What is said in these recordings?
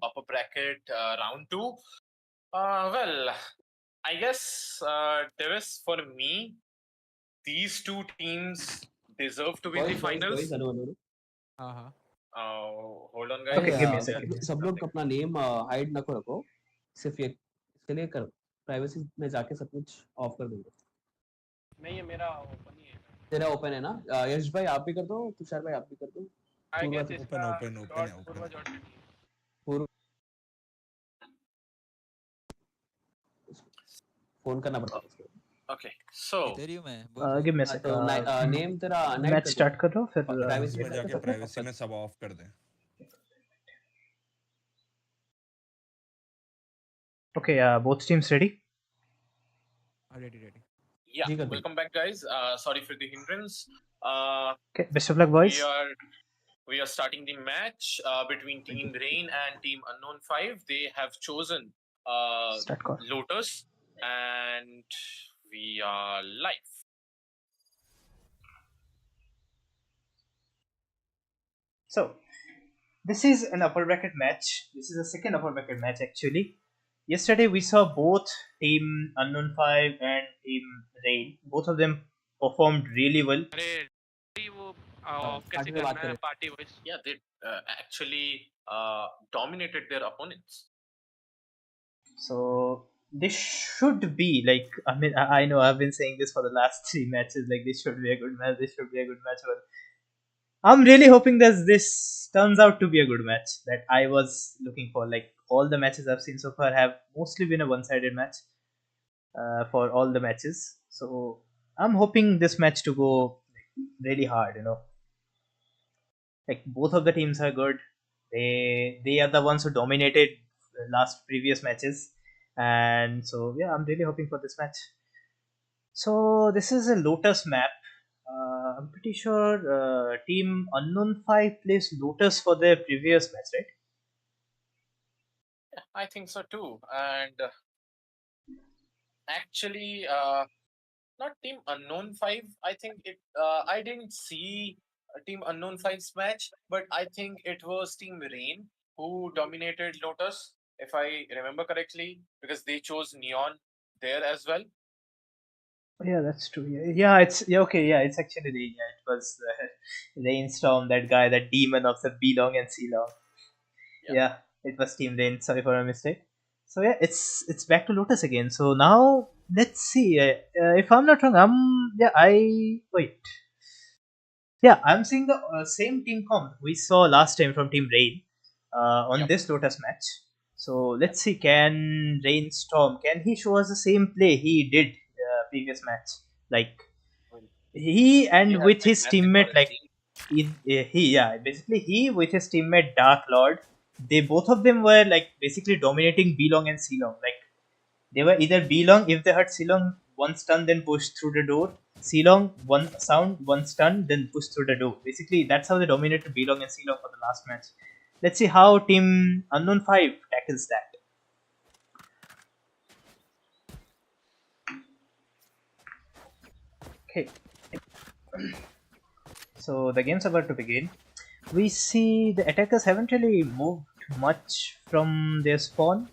upper bracket round 2. Well, I guess Davis, for me, these two teams deserve to be in the finals. Hold on, guys. Okay, give me a second. सब लोग अपना name hide ना रखो, सिर्फ ये चलिए कर privacy में जाके सब कुछ ऑफ कर देंगे। नहीं, ये मेरा ओपन ही है। तेरा ओपन है ना? यश भाई आप भी कर दो, तुषार भाई आप भी कर दो। I guess इसका पूर्व फोन करना पड़ता है इसको। Okay, so give me a second. तो नेम तेरा मैच स्टार्ट कर दो फिर प्राइवेसी में जाके प्राइवेसी में सब ऑफ कर दें। Okay, both teams ready? ready. yeah, welcome back, guys. Sorry for the hindrance. Okay, best of luck, boys. We are starting the match between Team Rain and Team Unknown 5. They have chosen Lotus, and we are live. So, this is an upper bracket match. This is the second upper bracket match actually. Yesterday we saw both Team Unknown 5 and Team Rain. Both of them performed really well. Yeah, they actually dominated their opponents. So this should be like, I mean, I know I've been saying this for the last 3 matches, like this should be a good match, but I'm really hoping that this turns out to be a good match that I was looking for. Like all the matches I've seen so far have mostly been a one-sided match for all the matches. So I'm hoping this match to go really hard, you know. Like both of the teams are good. They are the ones who dominated the previous matches, and so yeah, I'm really hoping for this match. So this is a Lotus map. I'm pretty sure Team Unknown 5 plays Lotus for their previous match, right? Yeah, I think so too. And actually, not Team Unknown 5. I think I didn't see Team Unknown 5's match, but I think it was Team Rain who dominated Lotus, if I remember correctly, because they chose Neon there as well. Yeah, that's true. Yeah, it's actually Rain. Yeah, it was Rainstorm, that guy, that demon of the B long and C long. Yeah, it was Team Rain. Sorry for my mistake. So yeah, it's back to Lotus again. So now let's see. If I'm not wrong, I'm seeing the same team comp we saw last time from Team Rain on this Lotus match. So let's see, can Rainstorm, can he show us the same play he did previous match? Like he and with his teammate, like he with his teammate Dark Lord, they both of them were like basically dominating B long and C long. Like they were either B long, if they heard C long, one stun, then push through the door. C long, one sound, one stun, then push through the door. Basically, that's how they dominated B long and C long for the last match. Let's see how Team Unknown 5 tackles that. Okay. So the game's about to begin. We see the attackers haven't really moved much from their spawn.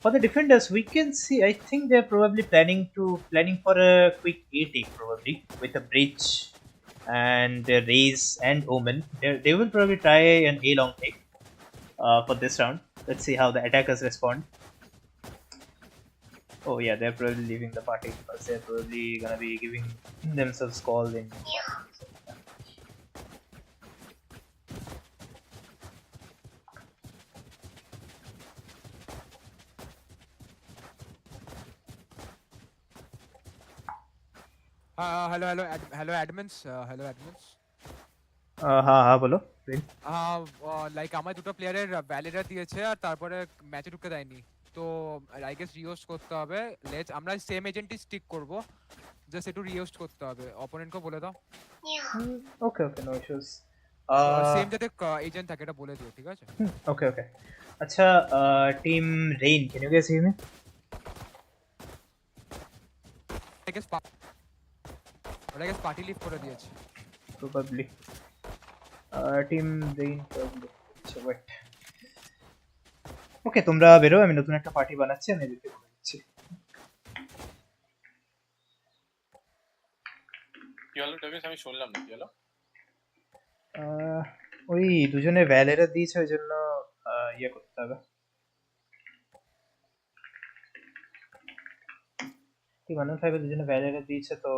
For the defenders, we can see, I think they're probably planning for a quick A take, probably with a bridge and their Raze and Omen. They will probably try an A long take for this round. Let's see how the attackers respond. Oh yeah, they're probably leaving the party because they're probably gonna be giving themselves call in. Hello admins. বলো। Like আমার দুটো প্লেয়ারের ভ্যালিডা দিয়েছে আর তারপরে ম্যাচে ঢুকতে দেয়নি, তো আই গেস রিহোস্ট করতে হবে। লেটস আমরা সেম এজেন্টই স্টিক করব, জাস্ট একটু রিহোস্ট করতে হবে। অপোনেন্টকে বলে দাও। Okay no issues. সেম যাতে এজেন্ট থাকে এটা বলে দিও, ঠিক আছে? ওকে আচ্ছা, team Rain, can you guys hear me? I guess party leave করে দিয়েছে probably. Team Rain probably. So wait. ওকে তোমরা বেরো, আমি নতুন একটা পার্টি বানাচ্ছি, আমি এদিকে বলে দিচ্ছি। কি হলো ডেভিস, আমি শুনলাম না কি হলো। ওই দুজনে ভ্যালেরা দিয়েছে, ওই জন্য ইয়ে করতে হবে। টিম আননোন 5 এর দুজনে ভ্যালেরা দিয়েছে, তো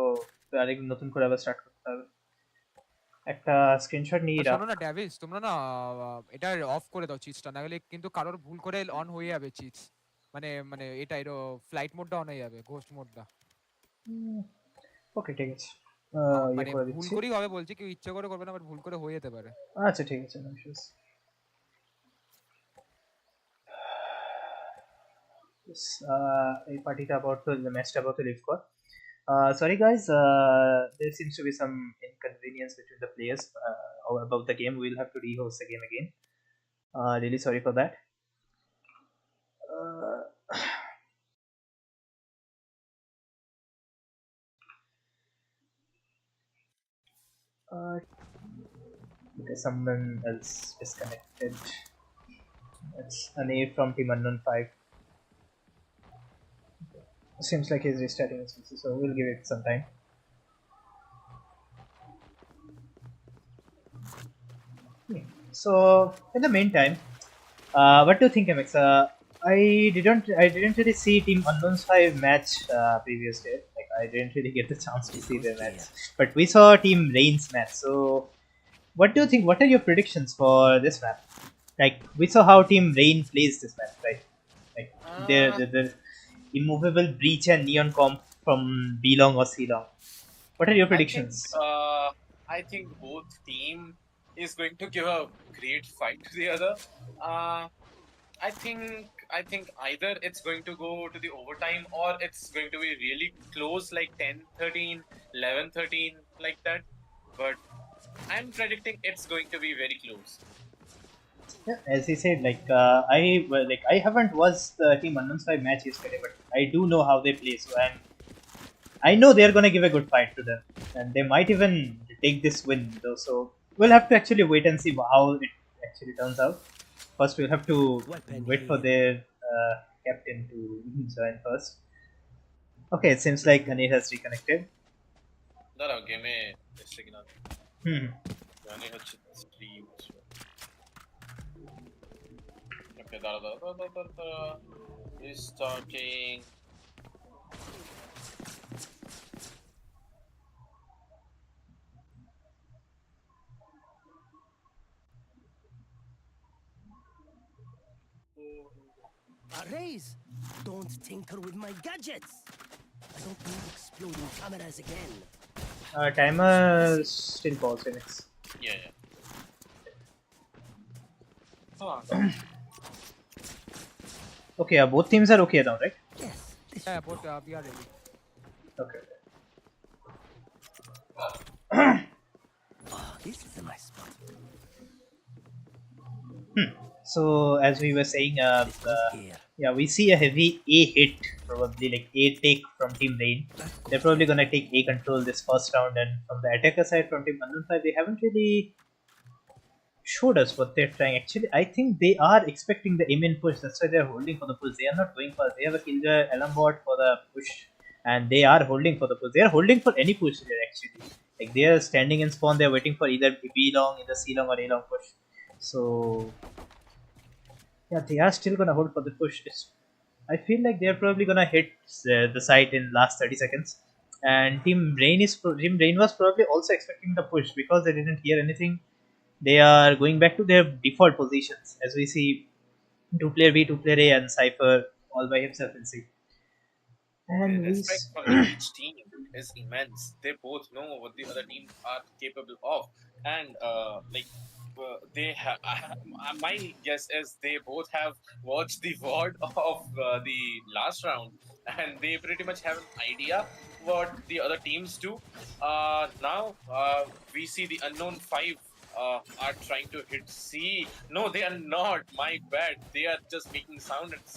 আরেক নতুন করে আবার স্টার্ট করতে হবে। একটা স্ক্রিনশট নিয়ে রাখ। শোনো না ডেভিস, তোমরা না এটা অফ করে দাও চিটসটা, না হলে কিন্তু কারোর ভুল করে অন হয়ে যাবে চিটস, মানে মানে এটা এর ফ্লাইট মোডটা অন হয়ে যাবে, ঘোস্ট মোডটা। ওকে ঠিক আছে, ইয়ে মানে করে ভুল দিচ্ছি। করেই হবে বলছি, কেউ ইচ্ছা করে করবে না, বাট ভুল করে হয়ে যেতে পারে। আচ্ছা ঠিক আছে, no issues. Yes, এই পার্টিটা about to, the match about to leave কর। Sorry guys, there seems to be some inconvenience between the players about the game. We'll have to rehost the game again. Really sorry for that. Uh, okay, someone else disconnected. It's Anil from Team Unknown 5. Seems like he's restarting his PC, so we'll give it some time. So in the meantime, what do you think, MX? I didn't really see Team Unknown's 5 match previous day. Like I didn't really get the chance to see their match, but we saw Team Rain's match. So what do you think? What are your predictions for this match? Like we saw how Team Rain plays this match, right? Like the immovable breach and neon comp from B long or C long. What are your predictions? I think both team is going to give a great fight to the other. I think either it's going to go to the overtime or it's going to be really close, like 10-13, 11-13, like that. But I'm predicting it's going to be very close. Yeah, as he said, like I haven't watched the Team Unknown's 5 match yesterday, but I do know how they play. So I know they're gonna give a good fight to them, and they might even take this win though. So we'll have to actually wait and see how it actually turns out. First, we'll have to wait for their captain to join first. Okay, it seems like Anil has reconnected. দাঁড়াও গেমে এসছে কিনা জানি হচ্ছে stream. ওকে দাঁড়া starting. Arrays! Don't tinker with my gadgets! I don't need exploding cameras again. Timer still paused, MX. Yeah. Okay, both teams are okay now, right? Yes, this Yeah, should but do. we are ready. Okay. Oh, this is a nice spot. So as we were saying, This goes here. yeah, we see a heavy A hit, probably like A take from Team Rain. That goes They're probably here. gonna take A control this first round, and from the attacker side, from Team Unknown 5, they haven't really showed us what they're trying. Actually, I think they are expecting the aim in push. That's why they're holding for the push. They are not going for. They have a killjoy alarm bot for the push, and they are holding for the push. They are holding for any push here actually. Like they are standing in spawn. They're waiting for either B long, either C long, or A long push. So yeah, they are still gonna hold for the push. I feel like they're probably gonna hit the site in last 30 seconds. And Team Rain was probably also expecting the push because they didn't hear anything. They are going back to their default positions, as we see 2-player B, 2-player A, and Cypher all by himself in C. And we Respect for each team is immense. They both know what the other teams are capable of, and they have. My guess is they both have watched the VOD of the last round, and they pretty much have an idea what the other teams do. Now we see the unknown 5 are trying to hit C. No, they are not. My bad. They are just making sound at C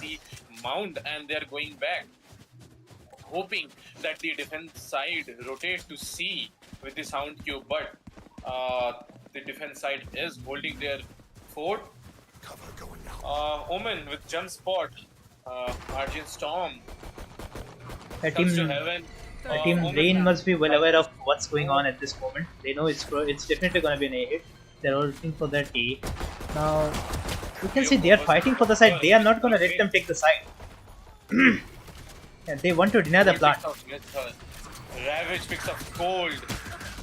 mount, and they are going back, hoping that the defense side rotate to C with the sound cube, but the defense side is holding their fort. Omen with jump spot. Argent Storm The comes to team, heaven. the team Omen Rain must be well aware of what's going Oh. on at this moment. They know it's definitely going to be an A hit. They're all looking for that A. Now, you can see they are fighting for the side. They are not going to let them take the side. Yeah, they want to deny the plant. Ravage picks up Cold.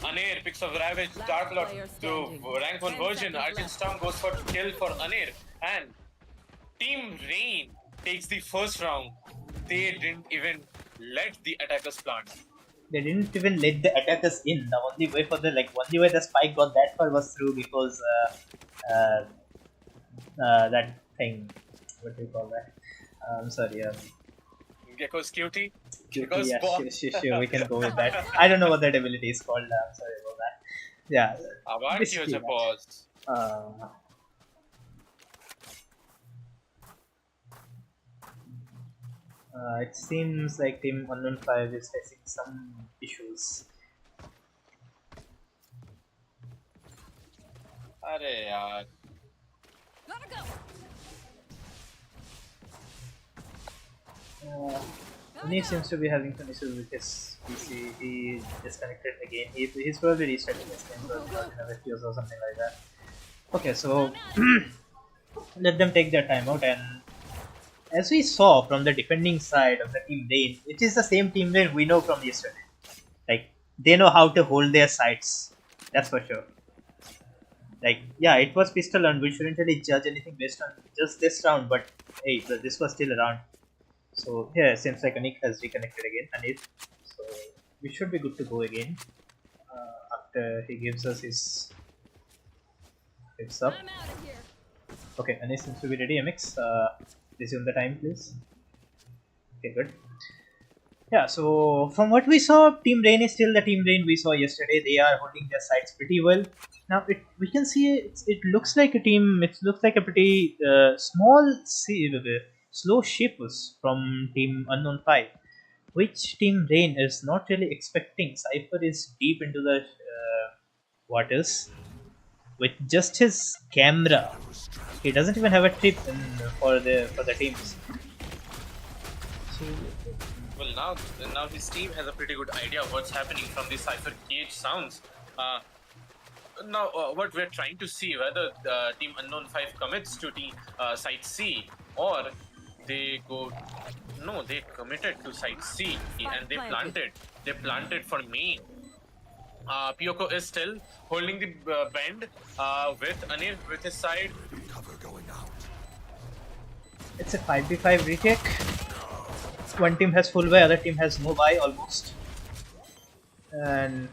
Anir picks up Ravage. Dark Lord to rank 1 version. Argent Storm goes for kill for Anir. And Team Rain takes the first round. They didn't even let the attackers plant. They didn't even let the attackers in. The only way only way the spike got that far was through because that thing. What do you call that? I'm sorry. Gecko's cutie. Cutie, yeah, sure, we can go with that. I don't know what that ability is called. I'm sorry about that. Yeah. Abar ki basically hoche that. boss. It seems like Team Unknown 5 is facing some issues. Arey yaar. Gotta go. He seems to be having some issues with his PC. He disconnected again. He's probably restarting his game, probably not in a videos or something like that. Okay, so let them take their time out. And as we saw from the defending side of the Team Rain, it is the same Team Rain we know from yesterday. Like, they know how to hold their sides. That's for sure. Like, yeah, it was pistol and we shouldn't really judge anything based on just this round, but hey, this was still around. So here, seems like Anik has reconnected again, Anik. So we should be good to go again after he gives us his heads up. I'm out of here. Okay, Anik seems to be ready. MX, resume the time, please. Okay, good. Yeah, so from what we saw, Team Rain is still the Team Rain we saw yesterday. They are holding their sides pretty well. Now we can see it looks like a team. It looks like a pretty small slow shapers from Team Unknown 5, which Team Rain is not really expecting. Cypher is deep into the waters with just his camera. He doesn't even have a trip for the teams. So, Well, now his team has a pretty good idea of what's happening from the Cypher cage sounds. Now, what we're trying to see whether Team Unknown 5 commits to Site C or they go. No, they committed to Site C and they planted. They planted for main. Pyoko is still holding the bend with Anir with his side. it's a 5v5 retake. One team has full buy, other team has no buy almost. And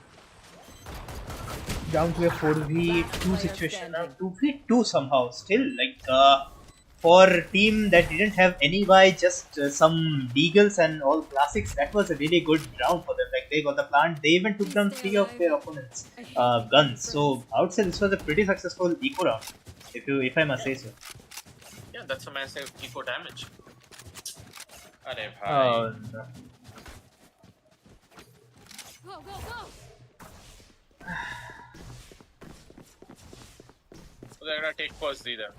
down to a 4v2 situation. Now 2v2 somehow. Still, like, for a team that didn't have any buy, just some deagles and all classics, that was a really good round for them. Like, they got the plant, they even took down 3 of their opponents' guns. So I would say this was a pretty successful eco round, if I must say so. Yeah, that's a massive eco damage. Arey bhai. Oh, no. Go, go, go. So they're gonna take pause either.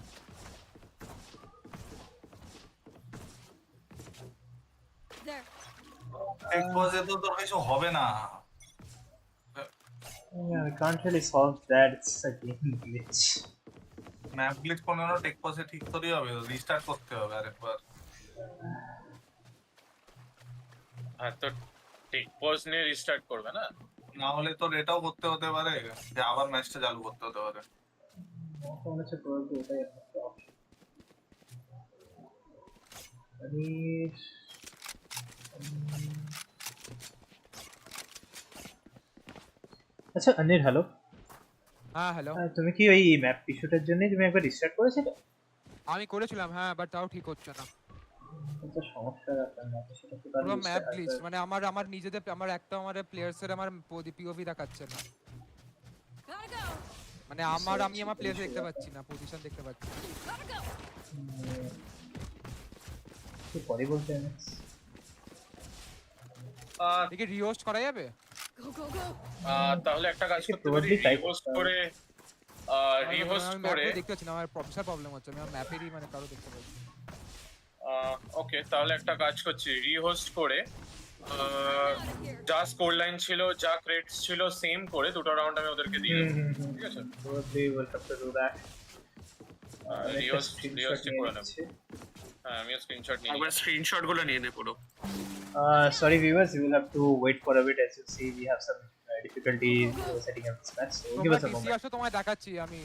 There. এক পজে তো তোর কিছু হবে না Yeah, we can't really solve that. It's a game glitch. Map glitch পনেরো take পজে ঠিক করেই হবে রিস্টার্ট করতে হবে আরেকবার হ্যাঁ তো টেক পজ নিয়ে রিস্টার্ট করবে না না হলে তোর এটাও করতে হতে পারে যে আবার ম্যাচটা চালু করতে হতে পারে মনে হচ্ছে probably এটাই একটা option. আচ্ছা অনির হ্যালো হ্যাঁ হ্যালো তুমি কি ওই ম্যাপ ইস্যুটার জন্য তুমি একবার রিস্টার্ট করেছিলে? আমি করেছিলাম হ্যাঁ বাট তাও ঠিক হচ্ছে না একটা সমস্যা আছে ম্যাপ সেটা কি পুরো ম্যাপ গ্লিচ মানে আমার নিজেদের আমার একটা আমার প্লেয়ার্স এর আমার পিওভি দেখাচ্ছে না Gotta go. মানে আমি আমার প্লেয়ার্স দেখতে পাচ্ছি না পজিশন দেখতে পাচ্ছি না Gotta go. কি পরে বলতে আমি দেখি রিহোস্ট করা যাবে Go, go, go. তাহলে একটা কাজ করতে পারি Probably type রিপোস্ট করে রিহোস্ট আমি করে ম্যাপে দেখতে পাচ্ছি না, আমার বিশাল প্রবলেম হচ্ছে, আমি ম্যাপেরই মানে কারো দেখতে পাচ্ছি। ওকে, তাহলে একটা কাজ করছি, রিহোস্ট করে Get out of here. যা স্কোর লাইন ছিল, যা ক্রেডস ছিল, সেম করে দুটো রাউন্ড আমি ওদেরকে দিয়ে দেবো, ঠিক আছে? Probably will have to do that. আমি একটা স্ক্রিনশট রিহোস্টই নিয়ে করে নেবো। নিচ্ছি। হ্যাঁ, আমিও স্ক্রিনশট নিয়ে একবার স্ক্রিনশট গুলো নিয়ে নে পুরো। Sorry viewers, you will have to wait for a bit. As you see, we have some difficulty setting up this match, so give তোমরা us a ডিসি moment. আসো, তোমায় দেখাচ্ছি আমি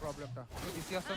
প্রবলেমটা। ডিসি আসতে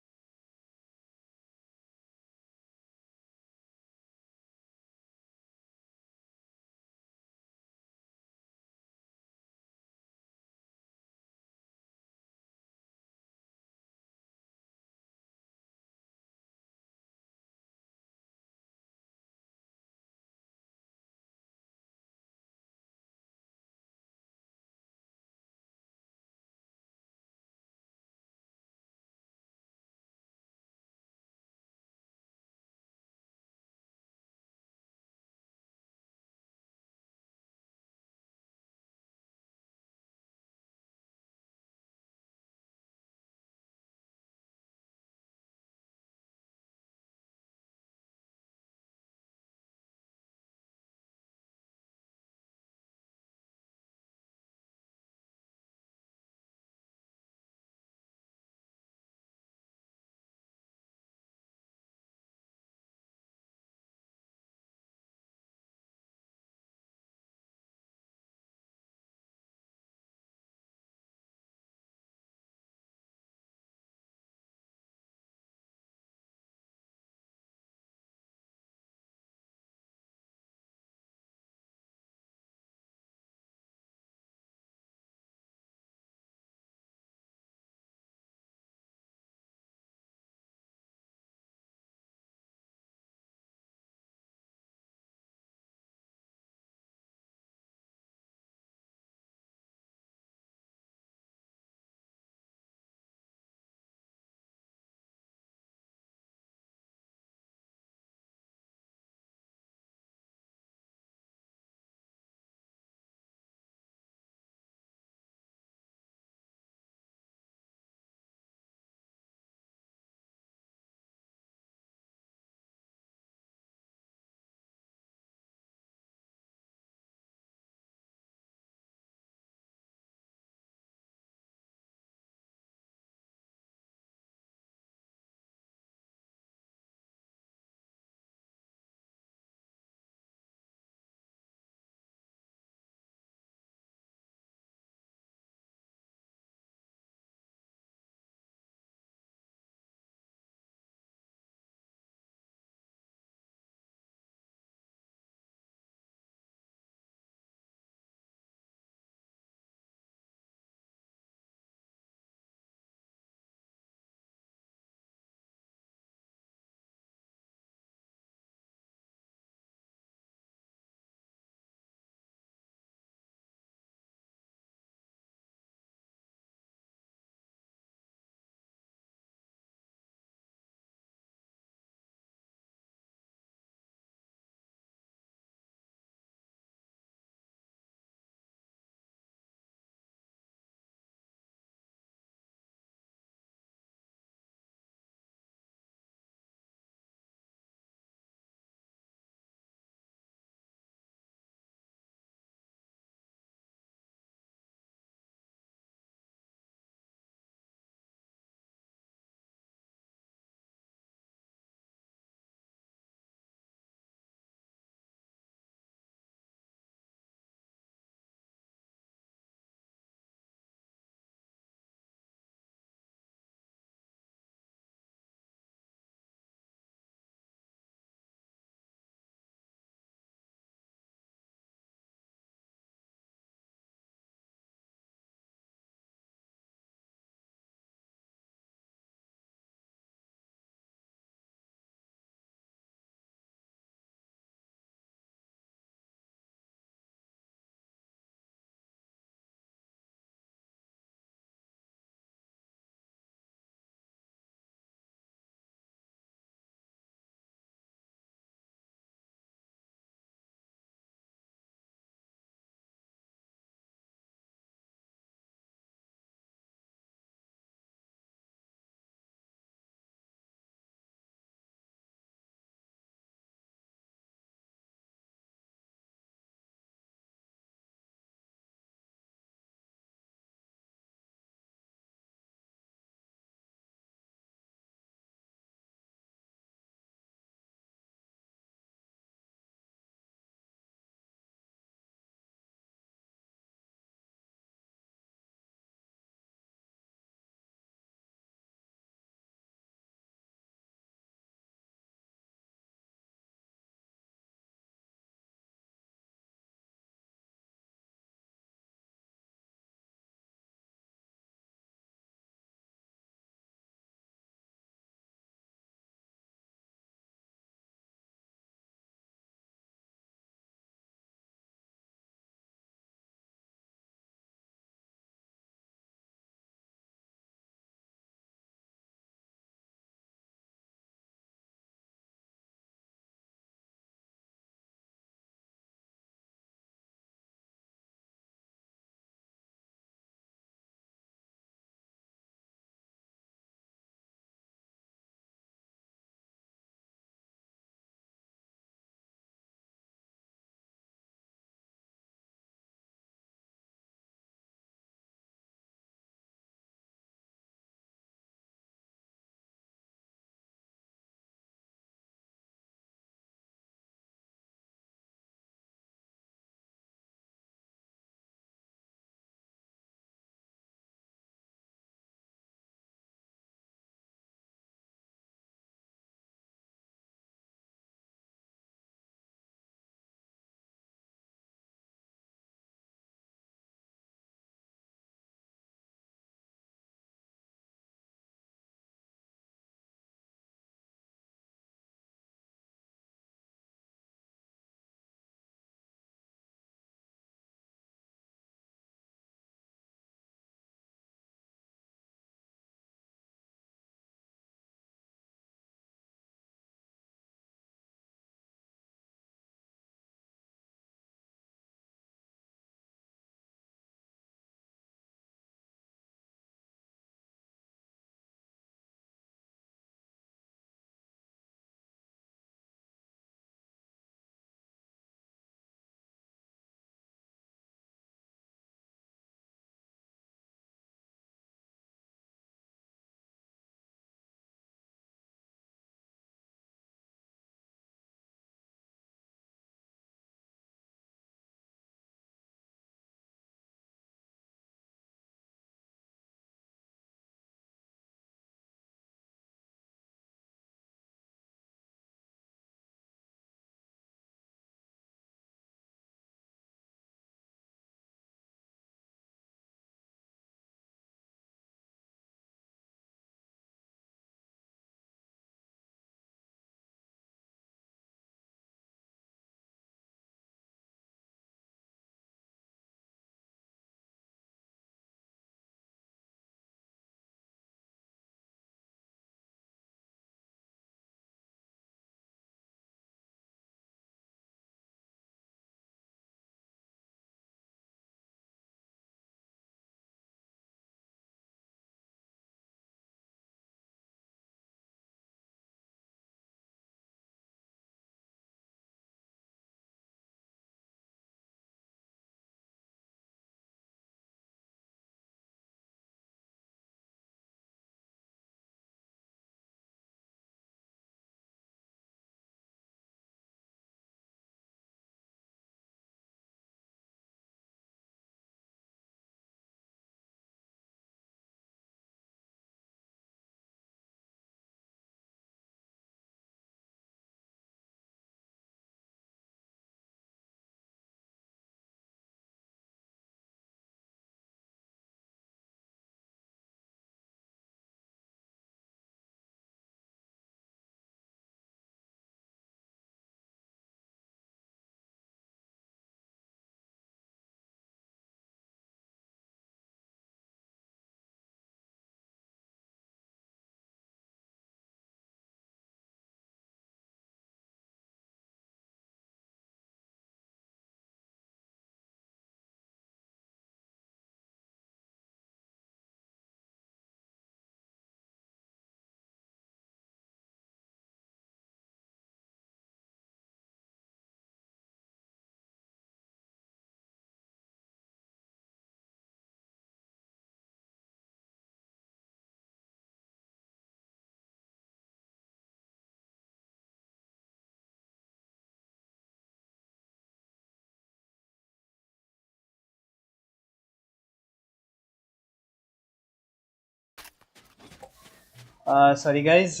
Sorry guys,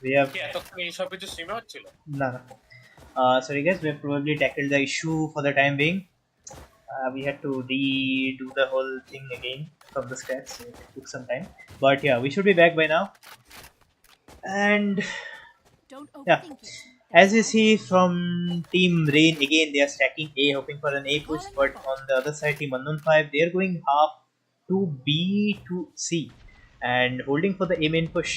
we have এতক্ষণ এইসব কিছু স্ট্রিমে হচ্ছিল? no, no. Sorry guys, we have probably tackled the issue for the time being. We had to redo the whole thing again from the scratch, so it took some time. But yeah, we should be back by now. And yeah, as you see from Team Rain again, they are stacking A, hoping for an A push. But on the other side, Team Unknown 5, they are going half to B to C and holding for the A main push.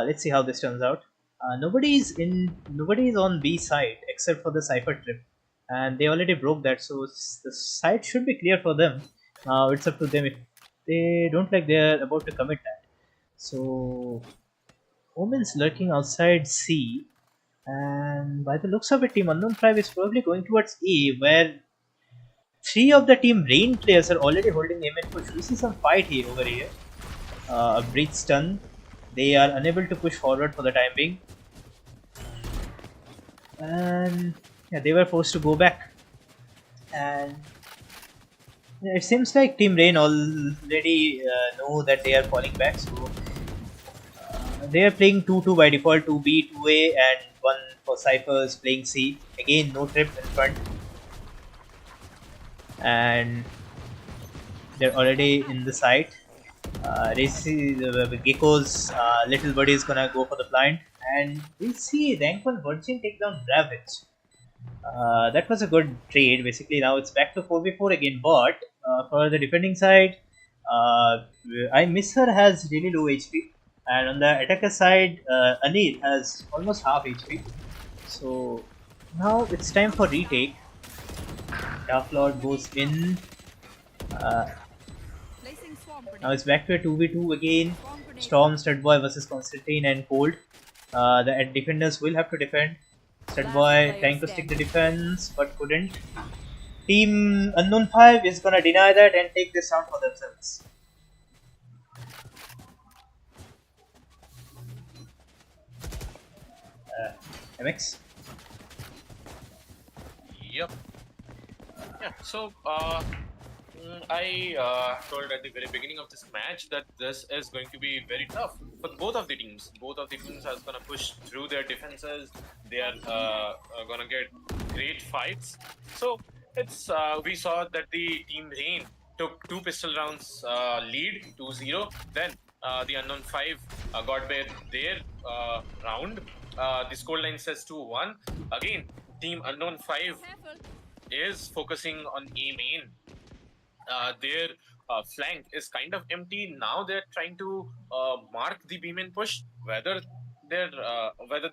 Let's see how this turns out. Nobody is on B side except for the Cypher trip, and they already broke that, so the side should be clear for them. Now it's up to them if they don't like they are about to commit that. So Omen's lurking outside C, and by the looks of it, Team Unknown 5 is probably going towards A, where three of the Team Rain players are already holding aim and push. We see some fight here over here. A breach stun. They are unable to push forward for the time being, and yeah, they were forced to go back. And it seems like Team Rain already know that they are falling back, so they are playing 2-2 by default, 2B, 2A, and 1 for Cyphers playing C. Again, no trip in front, and they're already in the site. Gecko's little buddy is gonna go for the blind, and we see rank 1 Virgin take down Ravage. That was a good trade. Basically, now it's back to 4v4 again, but for the defending side, I miss her has really low HP, and on the attacker side, Anil has almost half HP. So now it's time for retake. Dark Lord goes in. Now it's back to a 2v2 again. Storm, Studboy versus Constantine and Cold. The defenders will have to defend. Studboy trying to stick the defense but couldn't. Team Unknown 5 is gonna deny that and take this round for themselves. MX? Yep. Yeah, so I told at the very beginning of this match that this is going to be very tough for both of the teams. Both of the teams are going to push through their defenses. They are going to get great fights. So it's we saw that the Team Rain took 2 pistol rounds lead, 2-0. Then the Unknown 5 got their round. The scoreline says 2-1. Again, Team Unknown 5 is focusing on A main. Their flank is kind of empty. Now they're trying to mark the B main push. Whether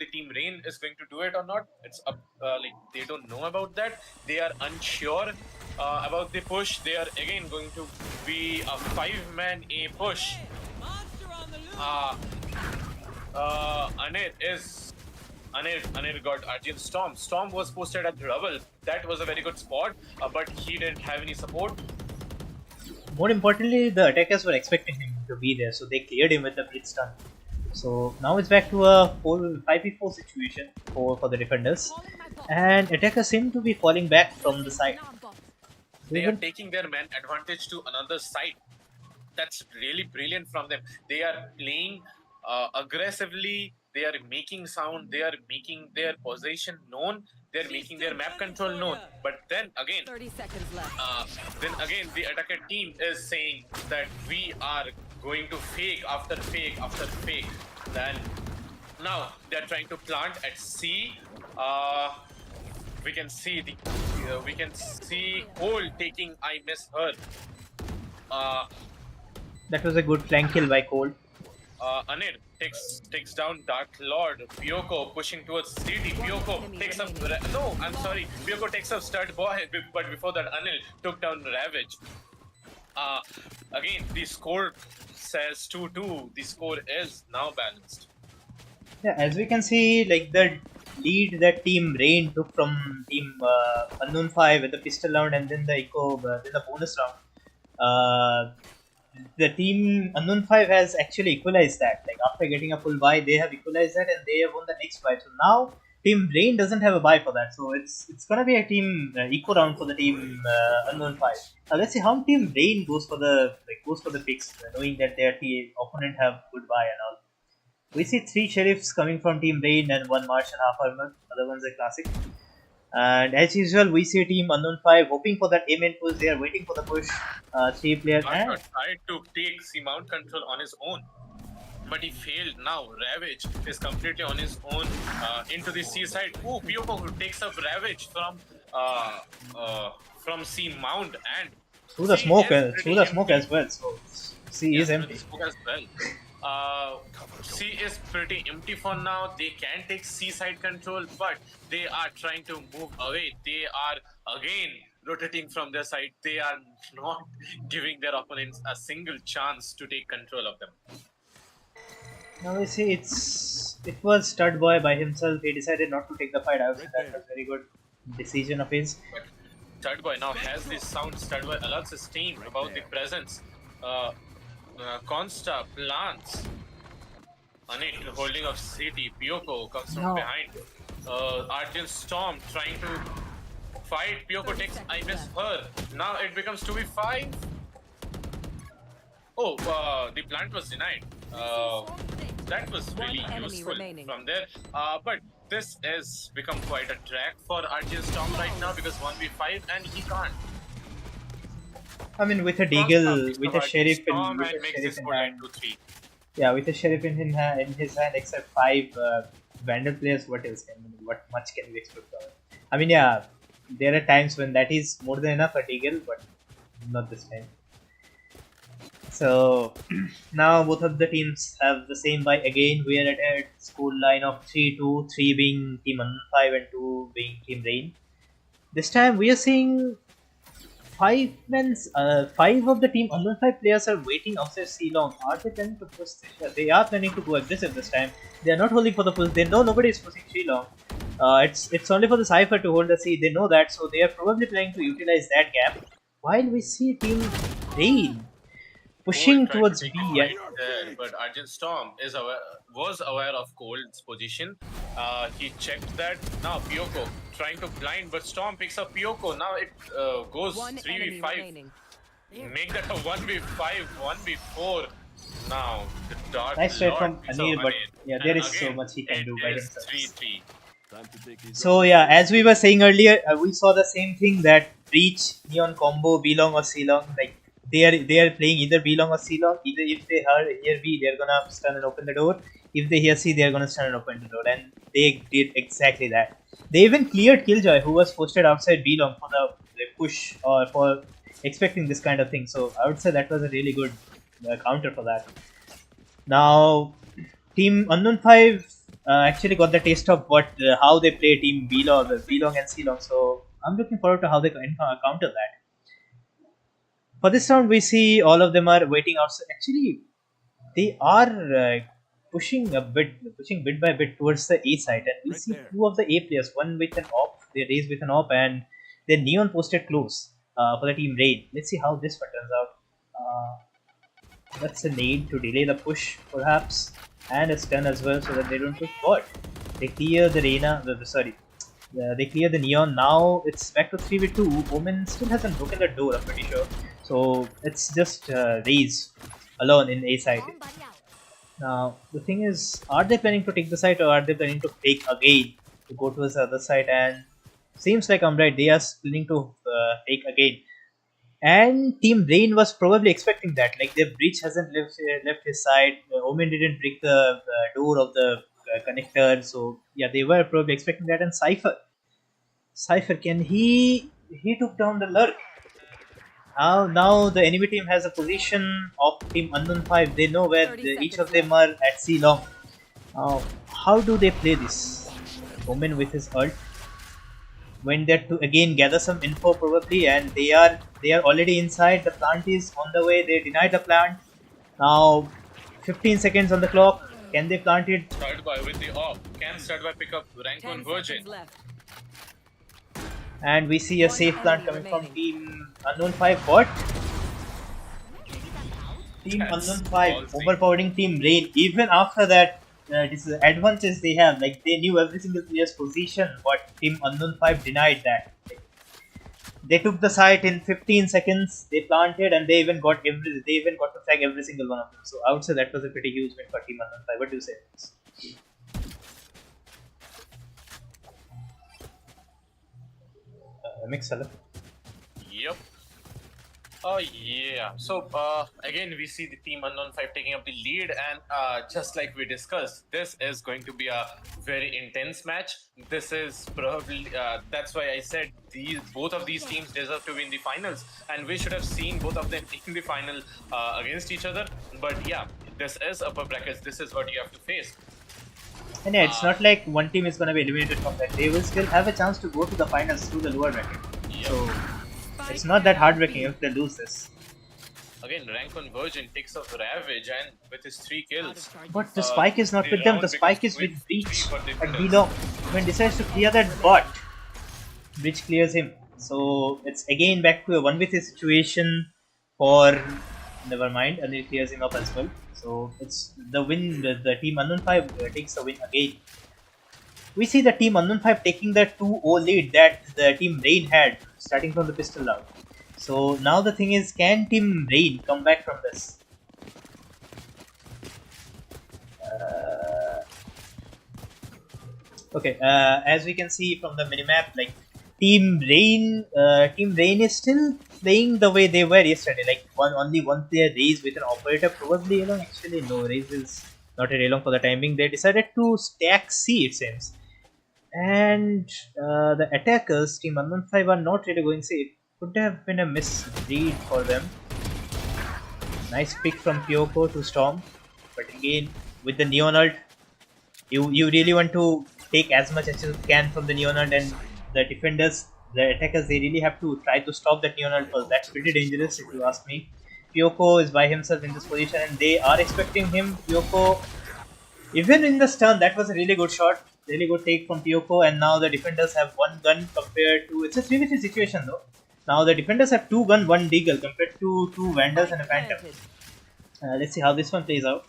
the Team Rain is going to do it or not, it's up. Like they don't know about that. They are unsure about the push. They are again going to be a 5-man A push. Anir got Arjun Storm. Storm was posted at the rubble. That was a very good spot, but he didn't have any support. More importantly, the attackers were expecting him to be there, so they cleared him with the blitz stun. So now it's back to a 5v4 situation for the defenders, and attackers seem to be falling back from the side. They are taking their man advantage to another side. That's really brilliant from them. They are playing aggressively. They are making sound. They are making their position known. They're making their map control known. But then again, 30 seconds left. The attacker team is saying that we are going to fake after fake after fake. Then now they're trying to plant at C. We can see Cole taking I miss her. That was a good flank kill by Cold. Anir takes down Dark Lord. Pyoko pushing towards CT. Pyoko takes up. No, I'm sorry. Pyoko takes up Stud Boy, but before that, Anil took down Ravage. Again, the score says 2-2. The score is now balanced. Yeah, as we can see, like the lead that Team Rain took from Team Unknown 5 with the pistol round and then the echo, then the bonus round. The Team Unknown 5 has actually equalized that. Like after getting a full buy, they have equalized that and they have won the next fight. So now Team Rain doesn't have a buy for that, so it's gonna be a team eco round for the team Unknown 5. Now let's see how Team Rain goes for the picks, knowing that their team opponent have good buy and all. We see 3 sheriffs coming from Team Rain and 1 Martian half armor. Other ones are classic. And as usual, we see Team Unknown 5 hoping for that aim and push. They are waiting for the push. 3 players. Arthur tried to take C-Mount control on his own, but he failed. Now Ravage is completely on his own into the C side. Oh, Pyoko who takes up Ravage from C-Mount and through the C smoke, is through the pretty smoke empty. as well. So C is Yeah, empty. smoke as well. C is pretty empty for now. They can take C side control, but they are trying to move away. They are again rotating from their side. They are not giving their opponents a single chance to take control of them. Now we see it was Stud Boy by himself. He decided not to take the fight. I would say that was a very good decision of his. But Studboy now has this sound. Studboy alerts his team about the presence. Consta plants. Anik holding of city. Pyoko comes from behind. Arjun Storm trying to fight. Pyoko takes. I miss her. Now it becomes 2v5. Oh, the plant was denied. That was really useful from there. But this has become quite a track for Arjun Storm right now because 1v5 and he can't. I mean, with a Deagle, with a Sheriff in, Storm with and a makes Sheriff this in score hand. 9-3. Yeah, with a Sheriff in his hand, except 5 Vandal players, what else what much can we expect from it? I mean, yeah, there are times when that is more than enough a Deagle, but not this time. So now both of the teams have the same buy again. We are at a score line of 3-2, 3 being Team Unknown 5 and 2 being Team Rain. This time we are seeing 5 of the Team Unknown 5 players are waiting outside C-Long. Are they planning to push this? Yeah, they are planning to go aggressive this time. They are not holding for the push. They know nobody is pushing C-Long. It's only for the Cypher to hold the C. They know that, so they are probably planning to utilize that gap. While we see Team Rain pushing Cole tried towards to take B. a fight there, but Arjun Storm was aware of Cole's position. He checked that. Now Pyoko trying to blind, but Storm picks up Pyoko. Now it goes 3v5. Make that a 1v5, 1v4. Now the Dark Nice trade Lord from picks Anil, up but Anil. yeah, And there is so again, much he can do by it is himself. 3-3. So yeah, as we were saying earlier, we saw the same thing that Breach, Neon combo, B-Long or C-Long, like they are playing either B-Long or C-Long. Either if they hear B, they're gonna stand and open the door. If they hear C, they're gonna stand and open the door, and they did exactly that. They even cleared Killjoy, who was posted outside B-Long for the push or for expecting this kind of thing. So I would say that was a really good counter for that. Now, Team Unknown 5 actually got the taste of how they play Team B-Long and C-Long. So I'm looking forward to how they counter that. For this round, we see all of them are waiting outside. Actually, they are pushing bit by bit towards the A side, and we see 2 of the A players, one with an op, they raise with an op, and then Neon posted close for the Team Raid. Let's see how this one turns out. That's a nade to delay the push, perhaps, and a stun as well, so that they don't push forward. They clear the Reyna. They clear the Neon. Now it's back to 3v2. Omen still hasn't broken the door, I'm pretty sure. So it's just Raze alone in A side. Now the thing is, are they planning to take the side or are they planning to take again to go towards the other side? And seems like I'm right. They are planning to take again. And Team Rain was probably expecting that. Like their breach hasn't left his side. Omen didn't break the door of the connector. So yeah, they were probably expecting that. And Cypher, can he took down the Lurk. Now the enemy team has a position of Team Unknown 5. They know where each of them are at C-Long. How do they play this? Omen with his ult. Went there to again gather some info probably, and they are already inside. The plant is on the way. They denied the plant. Now 15 seconds on the clock. Can they plant it? Studboy with the op. Can Studboy pick up rank 1 Virgin? And we see a safe plant coming from Team Unknown 5. What? Team That's Unknown 5 ballsy. overpowering Team Rain. Even after that, advantage they have. Like they knew every single player's position, but Team Unknown 5 denied that. Like, they took the site in 15 seconds. They planted and they even got to frag every single one of them. So I would say that was a pretty huge win for Team Unknown 5. What do you say? Mix hello. Yep. Yeah. So again, we see the Team Unknown 5 taking up the lead, and just like we discussed, this is going to be a very intense match. This is probably that's why I said both of these teams deserve to be in the finals, and we should have seen both of them in the final against each other. But yeah, this is upper brackets. This is what you have to face. And yeah, it's not like one team is going to be eliminated from that. They will still have a chance to go to the finals through the lower bracket. Yep. So it's not that heartbreaking if they lose this. Again, rank on Virgin takes off Ravage and with his 3 kills. But the spike is not the with them. The round spike is becomes with free Breach for the at defenders. D-Long. When decides to clear that bot, Breach clears him. So it's again back to a 1v3 situation for... Never mind, and it clears him up as well. So it's the win, the Team Unknown 5 takes the win again. We see the Team Unknown 5 taking the 2-0 lead that the Team Rain had starting from the pistol round. So now the thing is, can Team Rain come back from this? Okay, as we can see from the minimap, like Team Rain is still playing the way they were yesterday. Like only one player Raze with an operator, probably Raylong. Actually, no, Raze is not a Raylong for the time being. They decided to stack C, it seems. And the attackers, Team Unknown 5, are not really going safe. Could have been a misread for them. Nice pick from Pyoko to Storm, but again with the Neon ult, you really want to take as much as you can from the Neon ult, and the defenders, the attackers, they really have to try to stop that Neon ult because that's pretty dangerous if you ask me. Pyoko is by himself in this position and they are expecting him. Pyoko, even in the stun, that was a really good shot. Really good take from Pyoko, and now the defenders have one gun compared to... It's a 3v3 situation though. Now the defenders have 2 gun, 1 deagle compared to 2 Vandals and a Phantom. Let's see how this one plays out.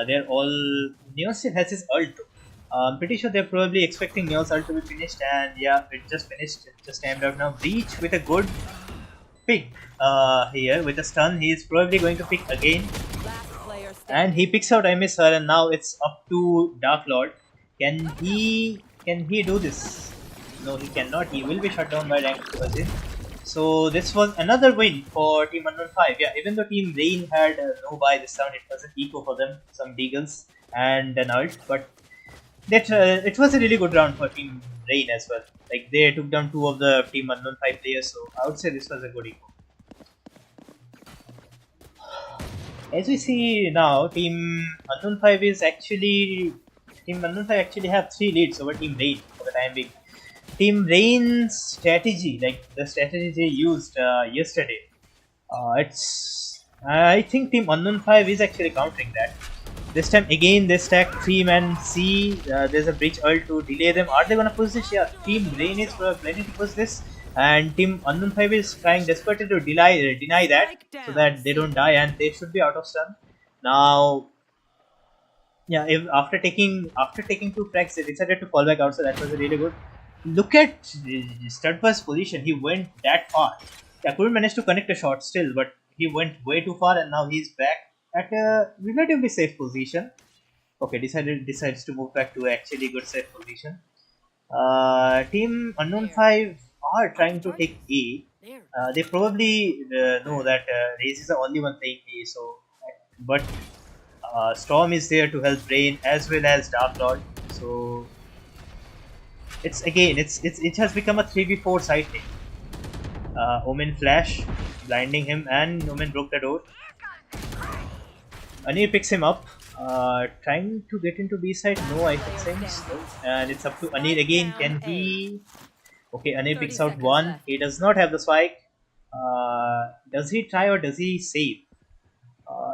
They're all... Neon still has his ult too. I'm pretty sure they're probably expecting Neon's ult to be finished, and yeah, it just finished. It just timed out now. Breach with a good pick here with a stun. He is probably going to pick again. And he picks out I miss her, and now it's up to Dark Lord. Can he do this? No, he cannot. He will be shut down by rank Virgin. So this was another win for Team Unknown 5. Yeah, even though Team Rain had no buy this round, it was an eco for them, some deagles and an ult. But that it was a really good round for Team Rain as well. Like they took down 2 of the Team Unknown 5 players, so I would say this was a good eco. As we see now, Team Unknown 5 actually have 3 leads over Team Rain for the time being. Team Rain's strategy, like the strategy they used yesterday, I think Team Unknown 5 is actually countering that. This time again they stack 3-man C. There's a Breach ult to delay them. Are they gonna push this? Yeah, Team Rain is planning to push this, and Team Unknown 5 is trying desperately to deny that so that they don't die, and they should be out of stun. Now, yeah, if after taking 2 frags they decided to fall back out, so that was a really good. Look at Stud's position. He went that far. I couldn't manage to connect a shot still, but he went way too far, and now he's back at a relatively safe position. Okay, decides to move back to actually good safe position. Team Unknown 5 are trying to take A. They probably know that Raze is the only one playing A, so but Storm is there to help Rain as well as Dark Lord. So it has become a 3v4 side thing. Omen flash, blinding him, and Omen broke the door. Anir picks him up, trying to get into B side. No, I think so. And it's up to Anir again. Can he? Okay, Anir picks out 1. He does not have the spike. Does he try or does he save?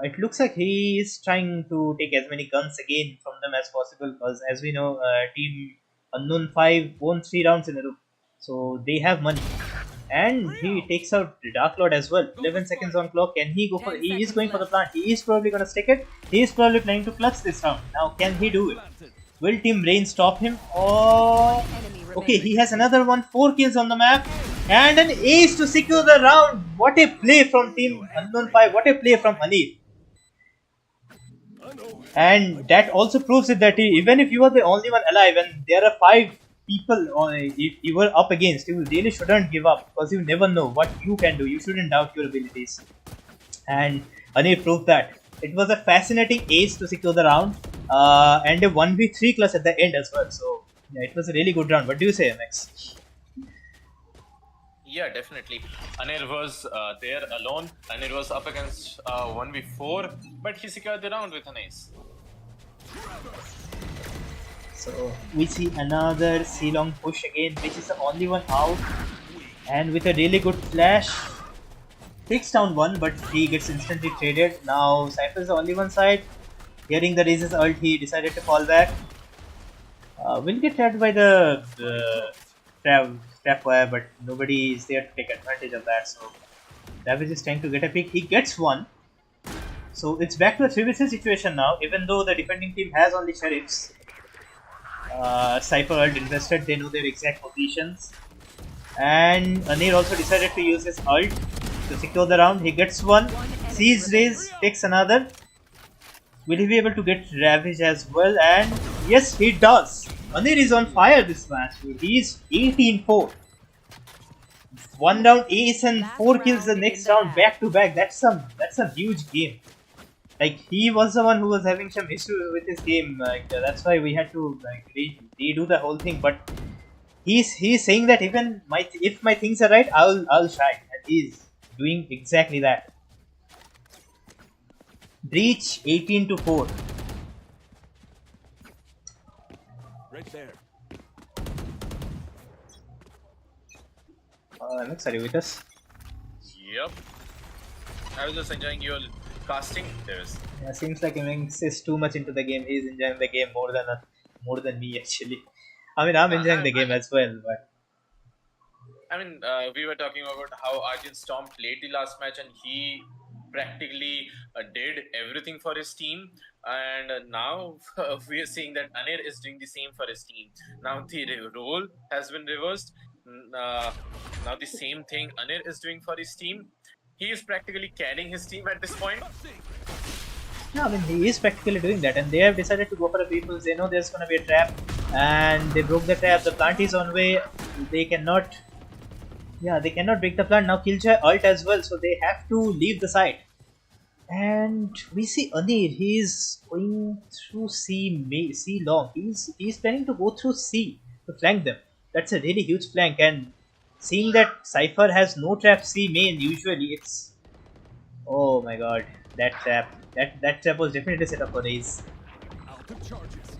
It looks like he is trying to take as many guns again from them as possible, because as we know, Team Unknown 5 won 3 rounds in a row, so they have money. and he takes out the Dark Lord as well. 11 seconds on clock. Can he go for? He is going for the plant. He is probably gonna stick it. He is probably planning to clutch this round. Now, can he do it? Will Team Rain stop him? Oh, okay. He has another one. 4 kills on the map, and an ace to secure the round. What a play from Team Unknown 5. What a play from Anil. And that also proves it that even if you are the only one alive and there are 5 people you were up against, you really shouldn't give up, because you never know what you can do. You shouldn't doubt your abilities. And Anil proved that. It was a fascinating ace to secure the round, and a 1v3 class at the end as well. So yeah, it was a really good round. What do you say, MX? Yeah, definitely. Anir was there alone. Anir was up against 1v4, but he secured the round with an ace. So we see another C-long push again, which is the only one out, and with a really good flash, takes down one, but he gets instantly traded. Now Cypher is the only one side. Hearing the Raze's ult, he decided to fall back. Will get trapped by the trap wire, but nobody is there to take advantage of that. So Ravage is trying to get a pick. He gets one. So it's back to a 3v3 situation now, even though the defending team has only sheriffs. Cypher ult invested, they know their exact positions. And Anir also decided to use his ult to secure the round. He gets one, sees Raze, takes another. Will he be able to get Ravage as well? And yes, he does. Anir is on fire this match. He is 18-4. One round ace and 4 kills the next round back to back. That's a huge game. Like, he was the one who was having some issues with his game. Like, that's why we had to redo the whole thing. But he's saying that even if my things are right, I'll shine, and he's doing exactly that. Breach 18-4. Right there. Alex, are you with us? Yep. I was just enjoying your casting. Yeah, seems like Alex is too much into the game. He's enjoying the game more than me actually. I mean, I'm enjoying the game as well, but I mean, we were talking about how Arjun Storm played the last match, and he practically did everything for his team. And now we are seeing that Anir is doing the same for his team. Now the role has been reversed. Now the same thing Anir is doing for his team. He is practically carrying his team at this point. yeah, I mean, he is practically doing that, and they have decided to go for a people. They know there's gonna be a trap, and they broke the trap. The plant is on way. They cannot. Yeah, they cannot break the plant. Now Killjoy ult as well, so they have to leave the site. And we see Anir, he's going through C long. He's planning to go through C to flank them. That's a really huge flank, and seeing that Cypher has no trap C main, usually it's, oh my god, that trap. That trap was definitely set up for Raze. Out of charges.